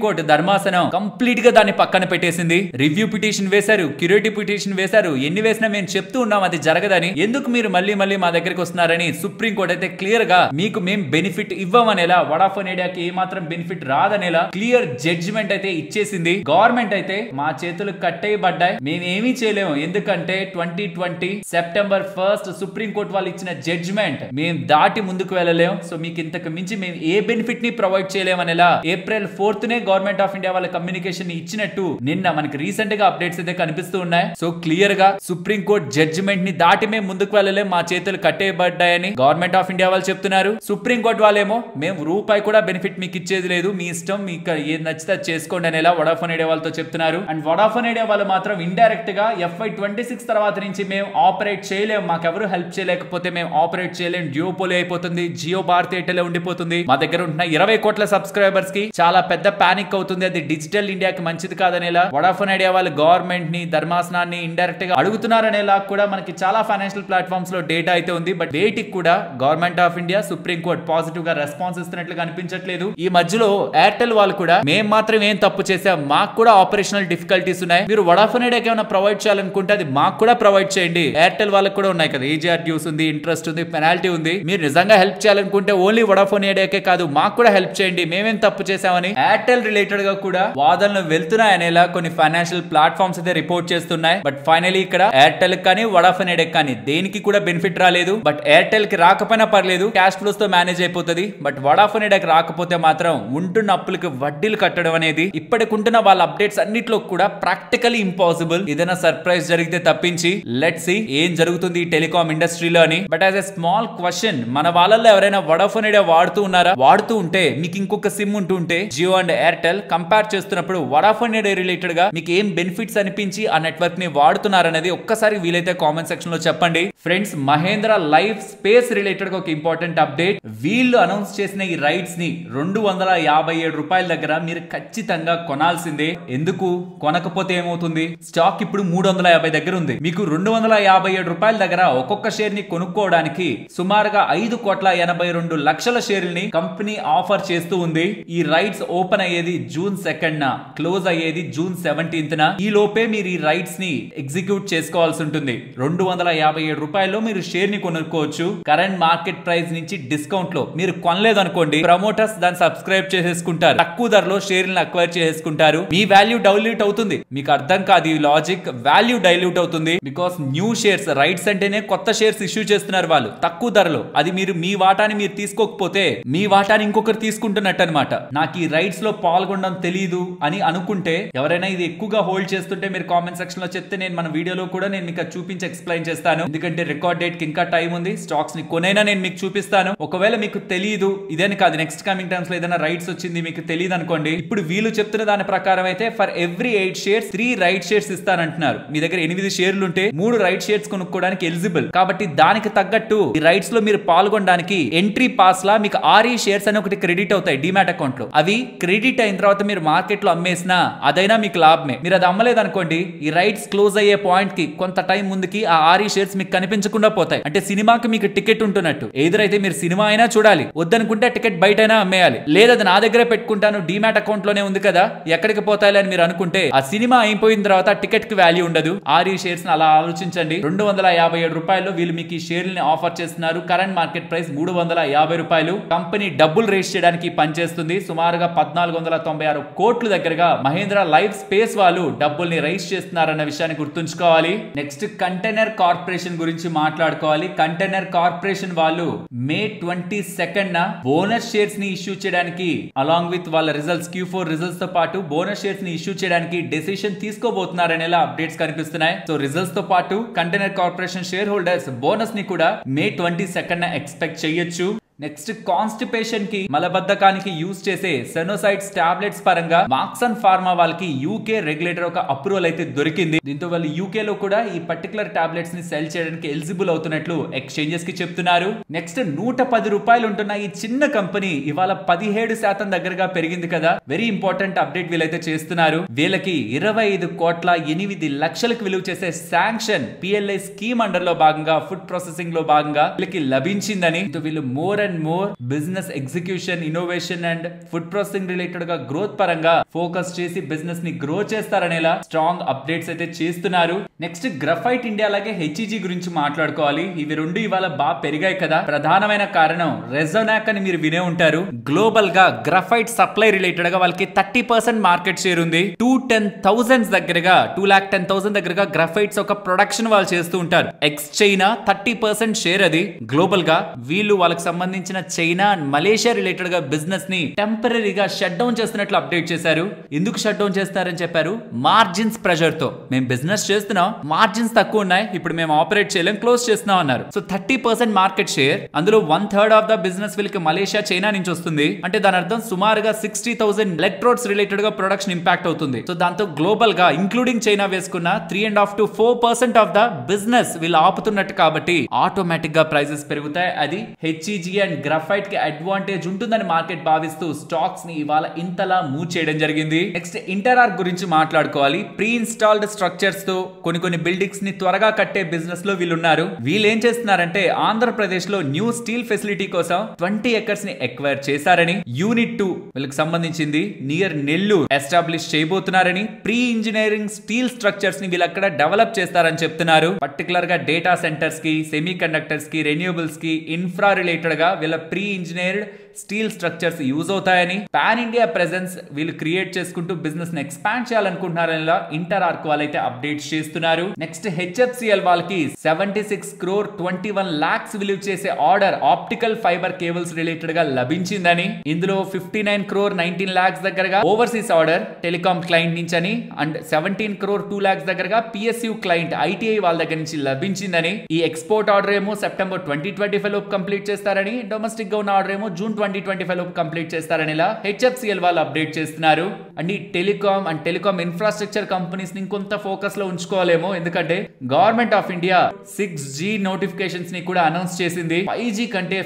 కోర్టు ధర్మాసనం కంప్లీట్ గా దాన్ని పక్కన పెట్టేసింది. రివ్యూ పిటిషన్ వేశారు, క్యూరేటివ్ పిటిషన్ వేశారు. ఎన్ని వేసినా మేము చెప్తూ ఉన్నాం అది జరగదని, ఎందుకు మీరు మళ్ళీ మా దగ్గరికి వస్తున్నారని సుప్రీం కోర్టు అయితే క్లియర్ గా మీకు మేము బెనిఫిట్ ఇవ్వమనేలా, వడాఫోన్ ఐడియాకి ఏ మాత్రం బెనిఫిట్ రాదనేలా క్లియర్ జడ్జిమెంట్ అయితే ఇచ్చేసింది. గవర్నమెంట్ అయితే మా చేతులు కట్టేయబడ్డాయి, మేమేమీ చేయలేము, ఎందుకంటే 2020 సెప్టెంబర్ 1 సుప్రీం కోర్టు వాళ్ళు ఇచ్చిన జడ్జిమెంట్ మేము దాటి ముందుకు వెళ్ళలేం. సో మీకు ఇంతకు మించి మేము ఏ బెనిఫిట్ ని ప్రొవైడ్ చేయలేమనేలా April 4th government of India వాళ్ళ కమ్యూనికేషన్ ఇచ్చినట్టు నిన్న మనకి రీసెంట్ గా అప్డేట్స్ అయితే కనిపిస్తూ ఉన్నాయి. సో క్లియర్ గా సుప్రీం కోర్టు జడ్జిమెంట్ ని దాటి మేము ముందుకు వెళ్ళలేం, మా చేతులు కట్టేయబడ్డాయని గవర్నమెంట్ ఆఫ్ ఇండియా వాళ్ళు చెప్తున్నారు. సుప్రీం కోర్టు వాళ్ళేమో మేము రూపాయి కూడా బెనిఫిట్ మీకు ఇచ్చేది లేదు, మీ ఇష్టం, మీకు ఏది నచ్చితే చేసుకోండి అనేలా వడాఫోన్ ఐడియా వాళ్ళతో చెప్తున్నారు. అండ్ వడాఫోన్ ఐడియా వాళ్ళు మాత్రం ఇండైరెక్ట్ గా FY26 తర్వాత నుంచి మేము ఆపరేట్ చేయలేము, మాకెవరు హెల్ప్ చేయలేకపోతే మేము ఆపరేట్ చేయలేం, జియోపోలి అయిపోతుంది, జియో భారతి ఎయిర్టెల్ ఉండిపోతుంది, మా దగ్గర ఉంటున్న 20 కోట్ల సబ్స్క్రైబర్స్ కి చాలా పెద్ద పానిక్ అవుతుంది, అది డిజిటల్ ఇండియాకి మంచిది కాదనేలా వడాఫోన్ ఐడియా వాళ్ళు గవర్నమెంట్ ని ధర్మాసనాన్ని ఇండైరెక్ట్ గా అడుగుతున్నారనేలా కూడా మనకి చాలా ఫైనాన్షియల్ ప్లాట్ఫామ్ ప్లాట్ఫామ్స్ లో డేటా అయితే ఉంది. బట్ వేటికి కూడా government of India, supreme court positive గా రెస్పాన్స్ ఇస్తున్నట్లు కనిపించట్లేదు. ఈ మధ్యలో ఎయిర్టెల్ వాళ్ళు కూడా మేము మాత్రం ఏం తప్పు చేసాం, మాకు కూడా ఆపరేషనల్ డిఫికల్టీస్ ఉన్నాయి, మీరు వడాఫోన్ ఐడియాకి ఏమైనా ప్రొవైడ్ చేయాలనుకుంటే అది మాకు కూడా ప్రొవైడ్ చేయండి. ఎయిర్టెల్ వాళ్ళకి కూడా ఉన్నాయి కదా, ఏజీఆర్ డ్యూస్ ఉంది, ఇంట్రెస్ట్ ఉంది, పెనాల్టీ ఉంది. మీరు నిజంగా హెల్ప్ చేయాలనుకుంటే ఓన్లీ వడాఫోన్ ఐడియాకే కాదు మాకు కూడా హెల్ప్ చేయండి, మేమేం తప్పు చేసామని ఎయిర్టెల్ రిలేటెడ్ గా కూడా వాదనలు వెళ్తున్నాయి అనేలా కొన్ని ఫైనాన్షియల్ ప్లాట్ఫామ్స్ అయితే రిపోర్ట్ చేస్తున్నాయి. బట్ ఫైనలీ ఇక్కడ ఎయిర్టెల్ కానీ వడాఫోన్ ఐడియా కానీ దేనికి కూడా బెనిఫిట్ రాలేదు. బట్ ఎయిర్టెల్ కి రాకపోయినా పర్లేదు, క్యాష్ ఫ్లోస్ తో మేనేజ్ అయిపోతుంది. బట్ వడాఫోన్ ఐడియాకి రాకపోతే మాత్రం ఉంటున్న అప్పులకి వడ్డీలు కట్టడం అనేది ఇప్పటికుంటున్న వాళ్ళ అప్డేట్స్ అన్నిట్లో కూడా ప్రాక్టికలీ ఇంపాసిబుల్. ఏదైనా సర్ప్రైజ్ జరిగితే తప్పించి లెట్స్ సీ ఏం జరుగుతుంది ఈ టెలికాం ఇండస్ట్రీలో అని. But as a small question, మన వాళ్ళల్లో ఎవరైనా వడాఫోన్ ఐడియా వాడుతూ ఉన్నారా? వాడుతూ ఉంటే మీకు ఇంకొక సిమ్ ఉంటుంటే జియో అండ్ ఎయిర్టెల్ కంపేర్ చేస్తున్నప్పుడు వడాఫోన్ ఐడియా రిలేటెడ్ గా మీకు ఏం బెనిఫిట్స్ అనిపించి ఆ నెట్వర్క్ ని వాడుతున్నారనేది ఒక్కసారి వీలైతే కామెంట్ సెక్షన్ లో చెప్పండి. Friends, Mahindra life space related గా ఒక ఇంపార్టెంట్ అప్డేట్. వీళ్ళు అనౌన్స్ చేసిన ఈ రైట్స్ ని 257 రూపాయల దగ్గర మీరు ఖచ్చితంగా కొనాల్సిందే. ఎందుకు కొనకపోతే ఏమవుతుంది? స్టాక్ ఇప్పుడు 350 దగ్గర ఉంది. మీకు 257 రూపాయల దగ్గర ఒక్కొక్క షేర్ ని కొనుక్కోవడానికి సుమారుగా 5,82,00,000 షేర్లని కంపెనీ ఆఫర్ చేస్తూ ఉంది. ఈ రైట్స్ ఓపెన్ అయ్యేది జూన్ 2న, క్లోజ్ అయ్యేది జూన్ 17న. ఈ లోపే మీరు ఈ రైట్స్ ని ఎగ్జిక్యూట్ చేసుకోవాల్సి ఉంటుంది. 257 రూపాయల్లో మీరు షేర్ ని కొనుక్కోవచ్చు. కరెంట్ మార్కెట్ ప్రైస్ నుంచి డిస్కౌంట్ లో మీరు కొనలేదనుకోండి, ప్రమోటర్స్ దాన్ని సబ్స్క్రైబ్ చేసేసుకుంటారు, తక్కువ ధరలో షేర్లను అక్వైర్ చేసేసుకుంటారు. మీ వాల్యూ డైల్యూట్ అవుతుంది. మీకు అర్థం కాదు ఈ లాజిక్, వాల్యూ డైల్యూట్ అవుతుంది. బికాస్ న్యూ షేర్స్, రైట్స్ అంటేనే కొత్త షేర్స్ ఇష్యూ చేస్తున్నారు వాళ్ళు తక్కువ ధరలో. అది మీరు మీ వాటాని మీరు తీసుకోకపోతే మీ వాటాని ఇంకొకరు తీసుకుంటున్నట్టు అనమాట. నాకు ఈ రైట్స్ లో పాల్గొనడం తెలియదు అని అనుకుంటే, ఎవరైనా ఇది ఎక్కువగా హోల్డ్ చేస్తుంటే మీరు కామెంట్ సెక్షన్ లో చెప్తే నేను మన వీడియోలో కూడా నేను మీకు చూపించి ఎక్స్ప్లెయిన్ చేస్తాను. ఎందుకంటే రికార్డ్ డేట్ కి ఇంకా టైం ఉంది. స్టాక్స్ ని కొనైనా నేను మీకు చూపిస్తాను. ఒకవేళ మీకు తెలియదు, ఇదేని కాదు, నెక్స్ట్ కమింగ్ టైమ్స్ లో ఏదైనా రైట్స్ వచ్చింది మీకు తెలియదు అనుకోండి, ఇప్పుడు వీళ్ళు చెప్తున్న దాని ప్రకారం అయితే for every 8 shares 3 right shares ఇస్తానంటున్నారు. మీ దగ్గర 8 షేర్లు ఉంటే 3 రైట్ షేర్స్ కొనుక్కోవడానికి ఎలిజిబుల్. కాబట్టి దానికి తగ్గట్టు ఈ రైట్స్ లో మీరు పాల్గొనడానికి ఎంట్రీ పాస్ లా మీకు 6 షేర్స్ అని ఒకటి క్రెడిట్ అవుతాయి డిమాట్ అకౌంట్ లో. అవి క్రెడిట్ అయిన తర్వాత మీరు మార్కెట్ లో అమ్మేసినా అదైనా మీకు లాభమే. మీరు అది అమ్మలేదు అనుకోండి, ఈ రైట్స్ క్లోజ్ అయ్యే పాయింట్ కి కొంత టైం ముందుకి ఆ 6 షేర్స్ మీకు కనిపించకుండా పోతాయి. అంటే సినిమాకి మీకు టికెట్ ఉంటున్నట్టు. ఎదురైతే మీరు సినిమా అయినా చూడాలి, వద్దనుకుంటే టికెట్ బయట అయినా అమ్మేయాలి. లేదా అది నా దగ్గరే పెట్టుకుంటాను, డిమాట్ అకౌంట్ లోనే ఉంది కదా, ఎక్కడికి పోతాయి అని మీరు అనుకుంటే ఆ సినిమా అయిపోయిన తర్వాత టికెట్ కి వాల్యూ ఉండదు. 6 షేర్స్ అలా ఆలోచించండి. 257 రూపాయలు వీళ్ళు మీకు ఈ షేర్లని ఆఫర్ చేస్తున్నారు. కరెంట్ మార్కెట్ ప్రైస్ 350 రూపాయలు. కంపెనీ డబ్బులు రేస్ చేయడానికి పనిచేస్తుంది. సుమారుగా 1496 కోట్ల దగ్గరగా మహేంద్ర లైఫ్ స్పేస్ వాళ్ళు డబ్బుల్ని రైస్ చేస్తున్నారన్న విషయాన్ని గుర్తుంచుకోవాలి. నెక్స్ట్ కంటైనర్ కార్పొరేషన్ గురించి మాట్లాడుకోవాలి. కంటైనర్ కార్పొరేషన్ వాళ్ళు మే 22న బోనస్ షేర్స్ ని ఇష్యూ చేయడానికి, అలాంగ్ విత్ వాళ్ళ రిజల్ట్స్ Q4 రిజల్ట్స్ తో పాటు బోనస్ షేర్స్ ని ఇష్యూ చేయడానికి డెసిషన్ తీసుకోబోతున్నారనేలా అప్డేట్స్ కనిపిస్తున్నాయి. సో రిజల్ట్స్ తో పాటు container corporation share holders bonus ని కూడా మే 22న ఎక్స్పెక్ట్ చేయొచ్చు. నెక్స్ట్ కాన్స్టిపేషన్ కి, మలబద్ధకానికి యూజ్ చేసే సెనోసైడ్స్ టాబ్లెట్స్ పరంగా మార్క్స్ అండ్ ఫార్మా వాళ్ళకి యూకే రెగ్యులేటర్ ఒక అప్రూవల్ అయితే దొరికింది. దీంతో వాళ్ళు యూకే లో కూడా ఈ పర్టికులర్ టాబ్లెట్స్ ని సెల్ చేయడానికి ఎలిజిబుల్ అవుతున్నట్లు ఎక్స్చేంజెస్ కి చెప్తున్నారు. నెక్స్ట్ 110 రూపాయలు ఉంటున్న ఈ చిన్న కంపెనీ ఇవాళ 17% దగ్గరగా పెరిగింది కదా. వెరీ ఇంపార్టెంట్ అప్డేట్ వీళ్ళైతే చేస్తున్నారు. వీళ్ళకి 25,08,00,000కి విలువ చేసే శాంక్షన్ PLI స్కీమ్ అండర్ లో భాగంగా, ఫుడ్ ప్రాసెసింగ్ లో భాగంగా వీళ్ళకి లభించిందని, వీళ్ళు more business execution, innovation and food processing related గా గ్రోత్ పరంగా ఫోకస్ చేసి బిజినెస్ ని గ్రో చేస్తారనేలా స్ట్రాంగ్ అప్డేట్స్ అయితే చేస్తున్నారు. నెక్స్ట్ గ్రఫైట్ ఇండియా అలాగే HEG గురించి మాట్లాడుకోవాలి. ఇవి రెండు ఇవాళ బాగా పెరిగాయి కదా. ప్రధానమైన కారణం రెజోనాక్ అని మీరు వినే ఉంటారు. గ్లోబల్ గా గ్రఫైట్ సప్లై రిలేటెడ్ గా వాళ్ళకి 30% మార్కెట్ షేర్ ఉంది. 210,000 దగ్గరగా, 210,000 దగ్గరగా గ్రఫైట్స్ ఒక ప్రొడక్షన్ వాళ్ళు చేస్తూ ఉంటారు. ఎక్స్ చైనా 30% షేర్ అది గ్లోబల్ గా. వీళ్ళు వాళ్ళకి సంబంధించిన చైనా అండ్ మలేషియా రిలేటెడ్ గా బిజినెస్ ని టెంపరీగా షట్ డౌన్ చేస్తున్నట్లు అప్డేట్ చేశారు. ఎందుకు షట్ డౌన్ చేస్తారని చెప్పారు? మార్జిన్స్ ప్రెషర్ తో. మేము బిజినెస్ చేస్తున్నాం, మార్జిన్స్ తక్కువ ఉన్నాయి, ఇప్పుడు మేము ఆపరేట్ చేయలేం, క్లోజ్ చేస్తున్నాం అన్నారు. సో 30% మార్కెట్ షేర్, అందులో 1/3 ఆఫ్ ద బిజినెస్ వీళ్ళకి మలేషియా, చైనా నుంచి వస్తుంది. అంటే దాని అర్థం సుమారుగా 60,000 ఎలక్ట్రోడ్స్ రిలేటెడ్ గా ప్రొడక్షన్ ఇంపాక్ట్ అవుతుంది. సో దాంతో గ్లోబల్ గా ఇంక్లూడింగ్ చైనా వేసుకున్న 3.5 to 4% ఆఫ్ ద బిజినెస్ వీళ్ళు ఆపుతున్నట్టు. కాబట్టి ఆటోమేటిక్ గా ప్రైసెస్ పెరుగుతాయి. అది HEG అండ్ అండ్ గ్రాఫైట్ కి అడ్వాంటేజ్ ఉంటుందని మార్కెట్ భావిస్తూ స్టాక్స్ ని ఇవాళ ఇంతలా మూవ్ చేయడం జరిగింది. నెక్స్ట్ ఇంటరార్క్ గురించి మాట్లాడుకోవాలి. ప్రీ ఇన్స్టాల్డ్ స్ట్రక్చర్స్ తో కొన్ని బిల్డింగ్స్ ని త్వరగా కట్టే బిజినెస్ లో వీళ్ళు ఉన్నారు. వీళ్ళు ఏం చేస్తున్నారంటే ఆంధ్రప్రదేశ్ లో న్యూ స్టీల్ ఫెసిలిటీ కోసం 20 ఎకర్స్ ని ఎక్వైర్ చేశారని, యూనిట్ 2 వీళ్ళకి సంబంధించింది నియర్ నెల్లూరు ఎస్టాబ్లిష్ చేయబోతున్నారని, ప్రీ ఇంజనీరింగ్ స్టీల్ స్ట్రక్చర్స్ ని వీళ్ళు అక్కడ డెవలప్ చేస్తారని చెప్తున్నారు. పర్టికులర్ గా డేటా సెంటర్స్ కి, సెమీ కండక్టర్స్ కి, రెన్యూబుల్స్ కి, ఇన్ఫ్రా రిలేటెడ్ గా వీళ్ళ pre engineered steel structures use అవుతాయని, పాన్ ఇండియా ప్రెజెన్స్ వీళ్ళు క్రియేట్ చేసుకుంటూ బిజినెస్ ని ఎక్స్పాండ్ చేయాలనుకుంటున్నారని ఇంటరార్క్ వాళ్ళైతే అప్డేట్స్ చేస్తున్నారు. నెక్స్ట్ హెచ్ఎఫ్సిఎల్ వాళ్ళకి 76 crore 21 lakhs విలువ చేసే order optical fibre cables related గా లభించిందని, ఇందులో 59 crore 19 lakhs దగ్గరగా ఓవర్సీస్ ఆర్డర్ టెలికాం క్లయింట్ నుంచి అని, అండ్ 17 crore 2 lakhs దగ్గరగా పిఎస్యు క్లయింట్ ఐటీఐ వాళ్ళ దగ్గర నుంచి లభించిందని, ఈ ఎక్స్పోర్ట్ ఆర్డర్ ఏమో సెప్టెంబర్ 2025 లోపు కంప్లీట్ చేస్తారని, డొమెస్టిక్ గా ఉన్న ఆర్డర్ ఏమో జూన్ 2025 లోపు కంప్లీట్ చేస్తారని ఇలా హెచ్ఎఫ్సిఎల్ వాళ్ళు అప్డేట్ చేస్తున్నారు. అండ్ ఈ టెలికాం ఇన్ఫ్రాస్ట్రక్చర్ కంపెనీస్ ని కొంత ఫోకస్ లో ఉంచుకోవాలేమో, ఎందుకంటే government of India 6G notifications ని కూడా అనౌన్స్ చేసింది.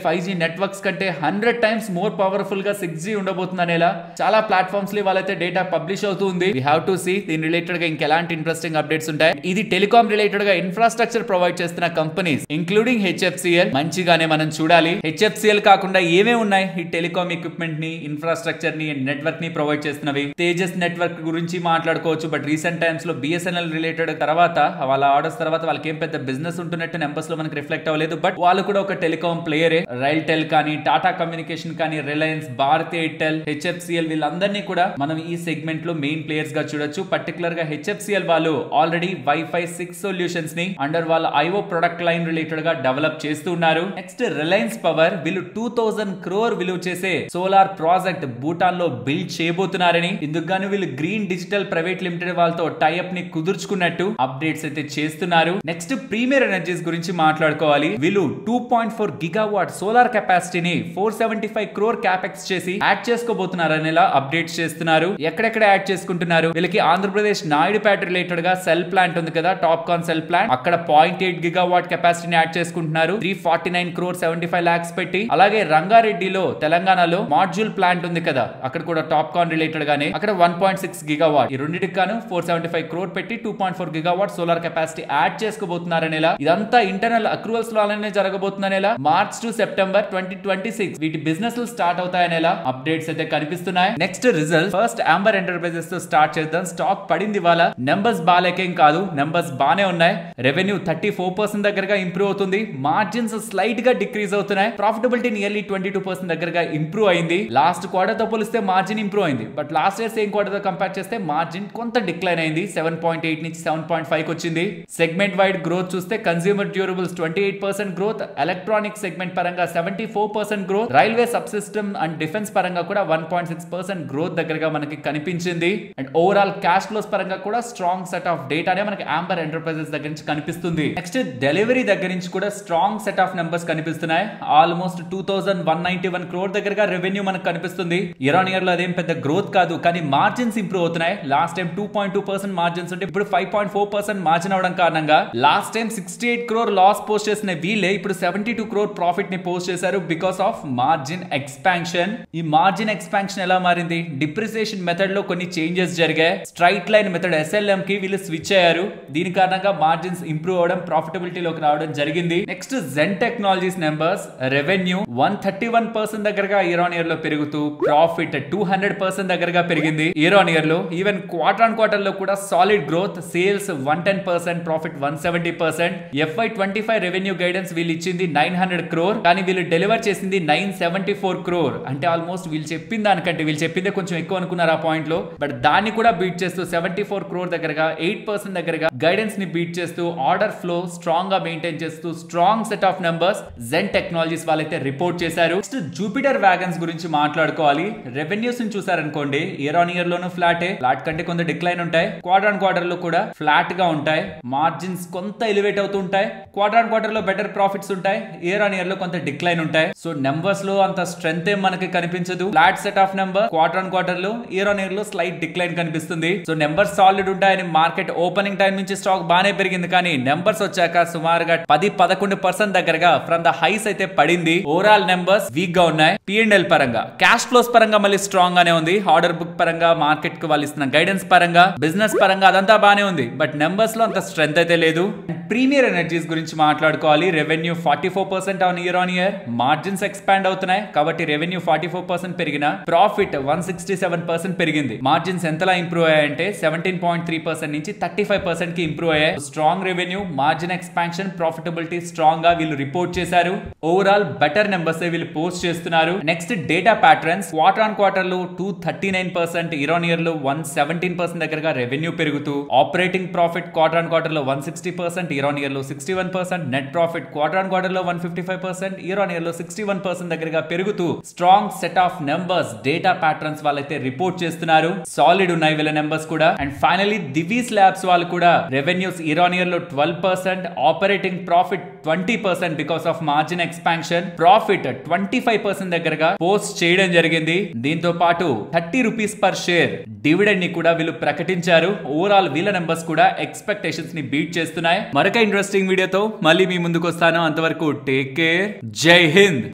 5G నెట్వర్క్స్ కంటే 100 times మోర్ పవర్ఫుల్ గా 6G ఉండబోతుంది అనేలా చాలా ప్లాట్ఫామ్స్ లో వాళ్ళైతే డేటా పబ్లిష్ అవుతుంది. వి హావ్ టు సీ దీని రిలేటెడ్ గా ఇంకెలాంటి ఇంట్రెస్టింగ్ అప్డేట్స్ ఉంటాయి. ఇది టెలికాం రిలేటెడ్ గా ఇన్ఫ్రాస్ట్రక్చర్ ప్రొవైడ్ చేస్తున్న కంపెనీస్ ఇంక్లూడింగ్ హెచ్ఎఫ్సిఎల్ మంచిగానే మనం చూడాలి. హెచ్ఎఫ్సిఎల్ కాకుండా ఏమేమి ఉన్నాయి ఈ టెలికాం ఎక్విప్మెంట్ ని, ఇన్ఫ్రాస్ట్రక్చర్ ని, నెట్వర్క్ ని ప్రొవైడ్ చేస్తున్నవి? తేజస్ నెట్వర్క్ గురించి మాట్లాడుకోవచ్చు. బట్ రీసెంట్ టైమ్స్ లో బిఎస్ఎన్ఎల్ రిలేటెడ్ తర్వాత వాళ్ళ ఆర్డర్స్ తర్వాత వాళ్ళకి ఏం పెద్ద బిజినెస్ ఉంటున్నట్టు నెంబర్స్ లో మనకి రిఫ్లెక్ట్ అవ్వలేదు. బట్ వాళ్ళు కూడా ఒక టెలికాం ప్లేయరే. రైల్టెల్ కానీ, టాటా కమ్యూనికేషన్ కానీ, రిలయన్స్, భారతీ ఎయిర్టెల్, హెచ్ఎఫ్సిఎల్ వీళ్ళందరినీ కూడా మనం ఈ సెగ్మెంట్ లో మెయిన్ ప్లేయర్స్ గా చూడొచ్చు. పర్టికులర్ గా హెచ్ఎఫ్సిఎల్ వాళ్ళు ఆల్రెడీ వైఫై 6 సొల్యూషన్స్ ని అండర్ వాళ్ళ ఐఓ ప్రొడక్ట్ లైన్ రిలేటెడ్ గా డెవలప్ చేస్తూ ఉన్నారు. నెక్స్ట్ రిలయన్స్ పవర్ వీళ్ళు 2000 crore విలువ చేసే సోలార్ ప్రాజెక్ట్ భూటాన్ లో బిల్డ్ చేయబోతున్నారని, ఇందుకు గాను వీళ్ళు గ్రీన్ డిజిటల్ ప్రైవేట్ లిమిటెడ్ వాళ్ళతో టైఅప్ ని కుదుర్చుకున్నట్టు అప్డేట్స్ అయితే చేస్తున్నారు. నెక్స్ట్ ప్రీమియర్ ఎనర్జీస్ గురించి మాట్లాడుకోవాలి. వీళ్ళు 2.4 gigawatt సోలార్ కెపాసిటీని 475 crore క్యాపెక్స్ చేసి యాడ్ చేసుకోబోతున్నారని అప్డేట్స్ చేస్తున్నారు. ఎక్కడెక్కడ యాడ్ చేసుకుంటున్నారు? వీళ్ళకి ఆంధ్రప్రదేశ్ నాయుడుపేట రిలేటెడ్ గా సెల్ ప్లాంట్ ఉంది కదా, టాప్కాన్ సెల్ ప్లాంట్, అక్కడ 0.8 gigawatt కెపాసిటీని యాడ్ చేసుకుంటున్నారు 349 crore 75 lakhs పెట్టి. అలాగే రంగారెడ్డిలో తెలంగాణలో మాడ్యూల్ ప్లాంట్ ఉంది కదా, అక్కడ కూడా టాప్కాన్ రిలేటెడ్ గానే అక్కడ 1.6 gigawatt, ఈ రెండింటికి గాను 475 crore పెట్టి 2.4 gigawatt సోలార్ కెపాసిటీ యాడ్ చేసుకోబోతున్నారనేలా. ఇదంతా ఇంటర్నల్ అక్రూవల్స్ లో అలానే జరగబోతుందనేలా. మార్చ్ టు సెప్టెంబర్ 2026 వీటి బిజినెస్ స్టార్ట్ అవుతాయనేలా అప్డేట్స్ అయితే కనిపిస్తున్నాయి. Next result first Amber Enterprises తో స్టార్ట్ చేద్దాం. స్టాక్ పడింది ఇవాళ. నెంబర్స్ బాలేకేం కాదు, నెంబర్స్ బానే ఉన్నాయి. రెవెన్యూ 34% దగ్గరగా ఇంప్రూవ్ అవుతుంది. మార్జిన్స్ స్లైట్ గా డిక్రీజ్ అవుతున్నాయి. ప్రాఫిటబిలిటీ నియర్లీ 22% దగ్గరగా ఇంప్రూవ్ అయింది. లాస్ట్ క్వార్టర్ తో పోలిస్తే మార్జిన్ ఇంప్రూవ్ అయింది. But last year same quarter తో కంపేర్ చేస్తే మార్జిన్ కొంత డిక్లైన్ అయింది. 7.8 నుంచి 7.5 వచ్చింది. సెగ్మెంట్ వైడ్ గ్రోత్ చూస్తే consumer durables 28% growth, electronic segment పరంగా 74% growth, railway sub system and defence పరంగా కూడా 1.6% గ్రోత్ దగ్గరగా మనకి కనిపించింది. అండ్ ఓవరాల్ క్యాష్ ఫ్లోస్ పరంగా కూడా స్ట్రాంగ్ సెట్ ఆఫ్ డేటానే మనకి అంబర్ ఎంటర్ప్రైజెస్ దగ్గర నుంచి కనిపిస్తుంది. నెక్స్ట్ డెలివరీ దగ్గర నుంచి కూడా స్ట్రాంగ్ సెట్ ఆఫ్ నెంబర్స్ కనిపిస్తున్నాయి. ఆల్మోస్ట్ 2191 crore దగ్గరగా రెవెన్యూ మనకు కనిపిస్తుంది. ఇయర్ ఆన్ ఇయర్ లో అదేం పెద్ద గ్రోత్ కాదు, కానీ మార్జిన్స్ ఇంప్రూవ్ అవుతున్నాయి. లాస్ట్ టైం 2.2% మార్జిన్స్ ఉంటే ఇప్పుడు 5.4% మార్జిన్ అవడం కారణంగా last time 68 crore loss post చేసిన వీళ్ళే ఇప్పుడు 72 crore ప్రాఫిట్ ని పోస్ట్ చేశారు బికాస్ ఆఫ్ మార్జిన్ ఎక్స్పాన్షన్. ఈ మార్జిన్ ఎక్స్పాన్షన్ ఎలా మారింది? డిప్రిసియేషన్ మెథడ్ లో కొన్ని చేంజెస్ జరిగాయి. స్ట్రైట్ లైన్ మెథడ్ SLM కి వీళ్ళు స్విచ్ అయ్యారు. దీని కారణంగా మార్జిన్స్ ఇంప్రూవ్ అవడం, ప్రాఫిటబిలిటీలోకి రావడం జరిగింది. Next Zen Technologies numbers revenue 131% దగ్గరగా ఇయర్ ఆన్ ఇయర్ లో పెరుగుతూ ప్రాఫిట్ 200% దగ్గరగా పెరిగింది ఇయర్ ఆన్ ఇయర్ లో. ఈవెన్ క్వార్టర్ ఆన్ క్వార్టర్ లో కూడా solid growth. Sales 110%, profit 170%. FY25 revenue guidance వీళ్ళు ఇచ్చింది 900 crore, కానీ వీళ్ళు డెలివర్ చేసింది 974 crore. అంటే ఆల్మోస్ట్ వీళ్ళు చెప్పిన దానికంటే వీళ్ళు చెప్పిందే కొంచెం ఎక్కువ అనుకున్నారు ఆ పాయింట్ లో. బట్ దాన్ని కూడా బీట్ చేస్తూ 74 crore దగ్గరగా 8% దగ్గరగా గైడెన్స్ ని బీట్ చేస్తూ ఆర్డర్ ఫ్లో స్ట్రాంగ్ గా మెయింటైన్ చేస్తూ strong set of numbers Zen Technologies వాళ్ళైతే రిపోర్ట్ చేశారు. నెక్స్ట్ జూపిటర్ వ్యాగన్స్ గురించి మాట్లాడుకోవాలి. రెవెన్యూస్ ని చూసారనుకోండి, ఇయర్ ఆన్ ఇయర్ లోను ఫ్లాట్ కంటే కొంత డిక్లైన్ ఉంటాయి, క్వార్టర్ ఆన్ క్వార్టర్ లో కూడా ఫ్లాట్ గా ఉంటాయి. మార్జిన్స్ కొంత ఎలివేట్ అవుతూ ఉంటాయి, క్వార్టర్ ఆన్ క్వార్టర్ లో బెటర్ ప్రాఫిట్స్ ఉంటాయి, ఇయర్ ఆన్ ఇయర్ లో కొంత డిక్లైన్ ఉంటాయి. సో నెంబర్స్ లో అంత స్ట్రెంత్ ఏం మనకి కనిపించదు. Flat set of number quarter on quarter లో, ఇయర్ ఆన్ ఇయర్ లో స్లైట్ డిక్లైన్ కనిపిస్తుంది. సో నెంబర్స్ సాలిడ్ ఉంటాయని మార్కెట్ ఓపెనింగ్ టైం నుంచి స్టాక్ బానే పెరిగింది, కానీ నెంబర్స్ వచ్చాక సుమారుగా 10-11% దగ్గరగా ఫ్రమ్ ద హైస్ అయితే పడింది. ఓవరాల్ నెంబర్స్ వీక్ గా ఉన్నాయి. P&L పరంగా, క్యాష్ ఫ్లోస్ పరంగా మళ్ళీ స్ట్రాంగ్ గానే ఉంది. ఆర్డర్ బుక్ పరంగా, మార్కెట్ కు వాళ్ళు ఇస్తున్న గైడెన్స్ పరంగా, బిజినెస్ పరంగా అదంతా బానే ఉంది. బట్ నెంబర్స్ లో అంత స్ట్రెంత్ అయితే లేదు. ప్రీమియర్ ఎనర్జీస్ గురించి మాట్లాడుకోవాలి. Revenue 44% on year on year, margins expand అవుతున్నాయి కాబట్టి రెవెన్యూ 44% పెరిగిన, ప్రాఫిట్ 167% పెరిగింది. మార్జిన్స్ ఎంతలా ఇంప్రూవ్ అయ్యాయంటే 17.3% నుంచి 35% కి ఇంప్రూవ్ అయ్యాయి. Strong revenue, margin expansion, profitability strong గా వీళ్ళు రిపోర్ట్ చేశారు. ఓవరాల్ బెటర్ నెంబర్స్ వీళ్ళు పోస్ట్ చేస్తున్నారు. Next data patterns, quarter on quarter లో 239%, ఇయర్ ఆన్ ఇయర్ లో 117% దగ్గరగా రెవెన్యూ పెరుగుతూ, operating profit quarter on quarter లో 160%, ఇయర్ ఆన్ ఇయర్ లో 61%, net profit quarter on quarter లో 155%, ఇయర్ ఆన్ ఇయర్ లో 61% దగ్గరగా పెరుగుతూ strong set of numbers data patterns వాళ్ళైతే రిపోర్ట్ చేస్తున్నారు. సాలిడ్ ఉన్నాయి వీళ్ళ నెంబర్స్ కూడా. అండ్ ఫైనలీ దివీస్ ల్యాబ్స్ వాళ్ళు కూడా రెవెన్యూస్ ఇయర్ ఆన్ ఇయర్ లో 12%, operating profit 20% because of margin expansion, profit 25% దగ్గరగా పోస్ట్ చేయడం జరిగింది. దీంతో పాటు 30 రూపీస్ పర్ షేర్ డివిడెండ్ ని కూడా వీళ్ళు ప్రకటించారు. ఓవరాల్ వీళ్ళ నెంబర్స్ కూడా ఎక్స్పెక్టేషన్స్ ని బీట్ చేస్తున్నాయి. మరొక ఇంట్రెస్టింగ్ వీడియోతో మళ్ళీ మీ ముందుకు వస్తాను. అంతవరకు టేక్ కేర్. జై హింద్.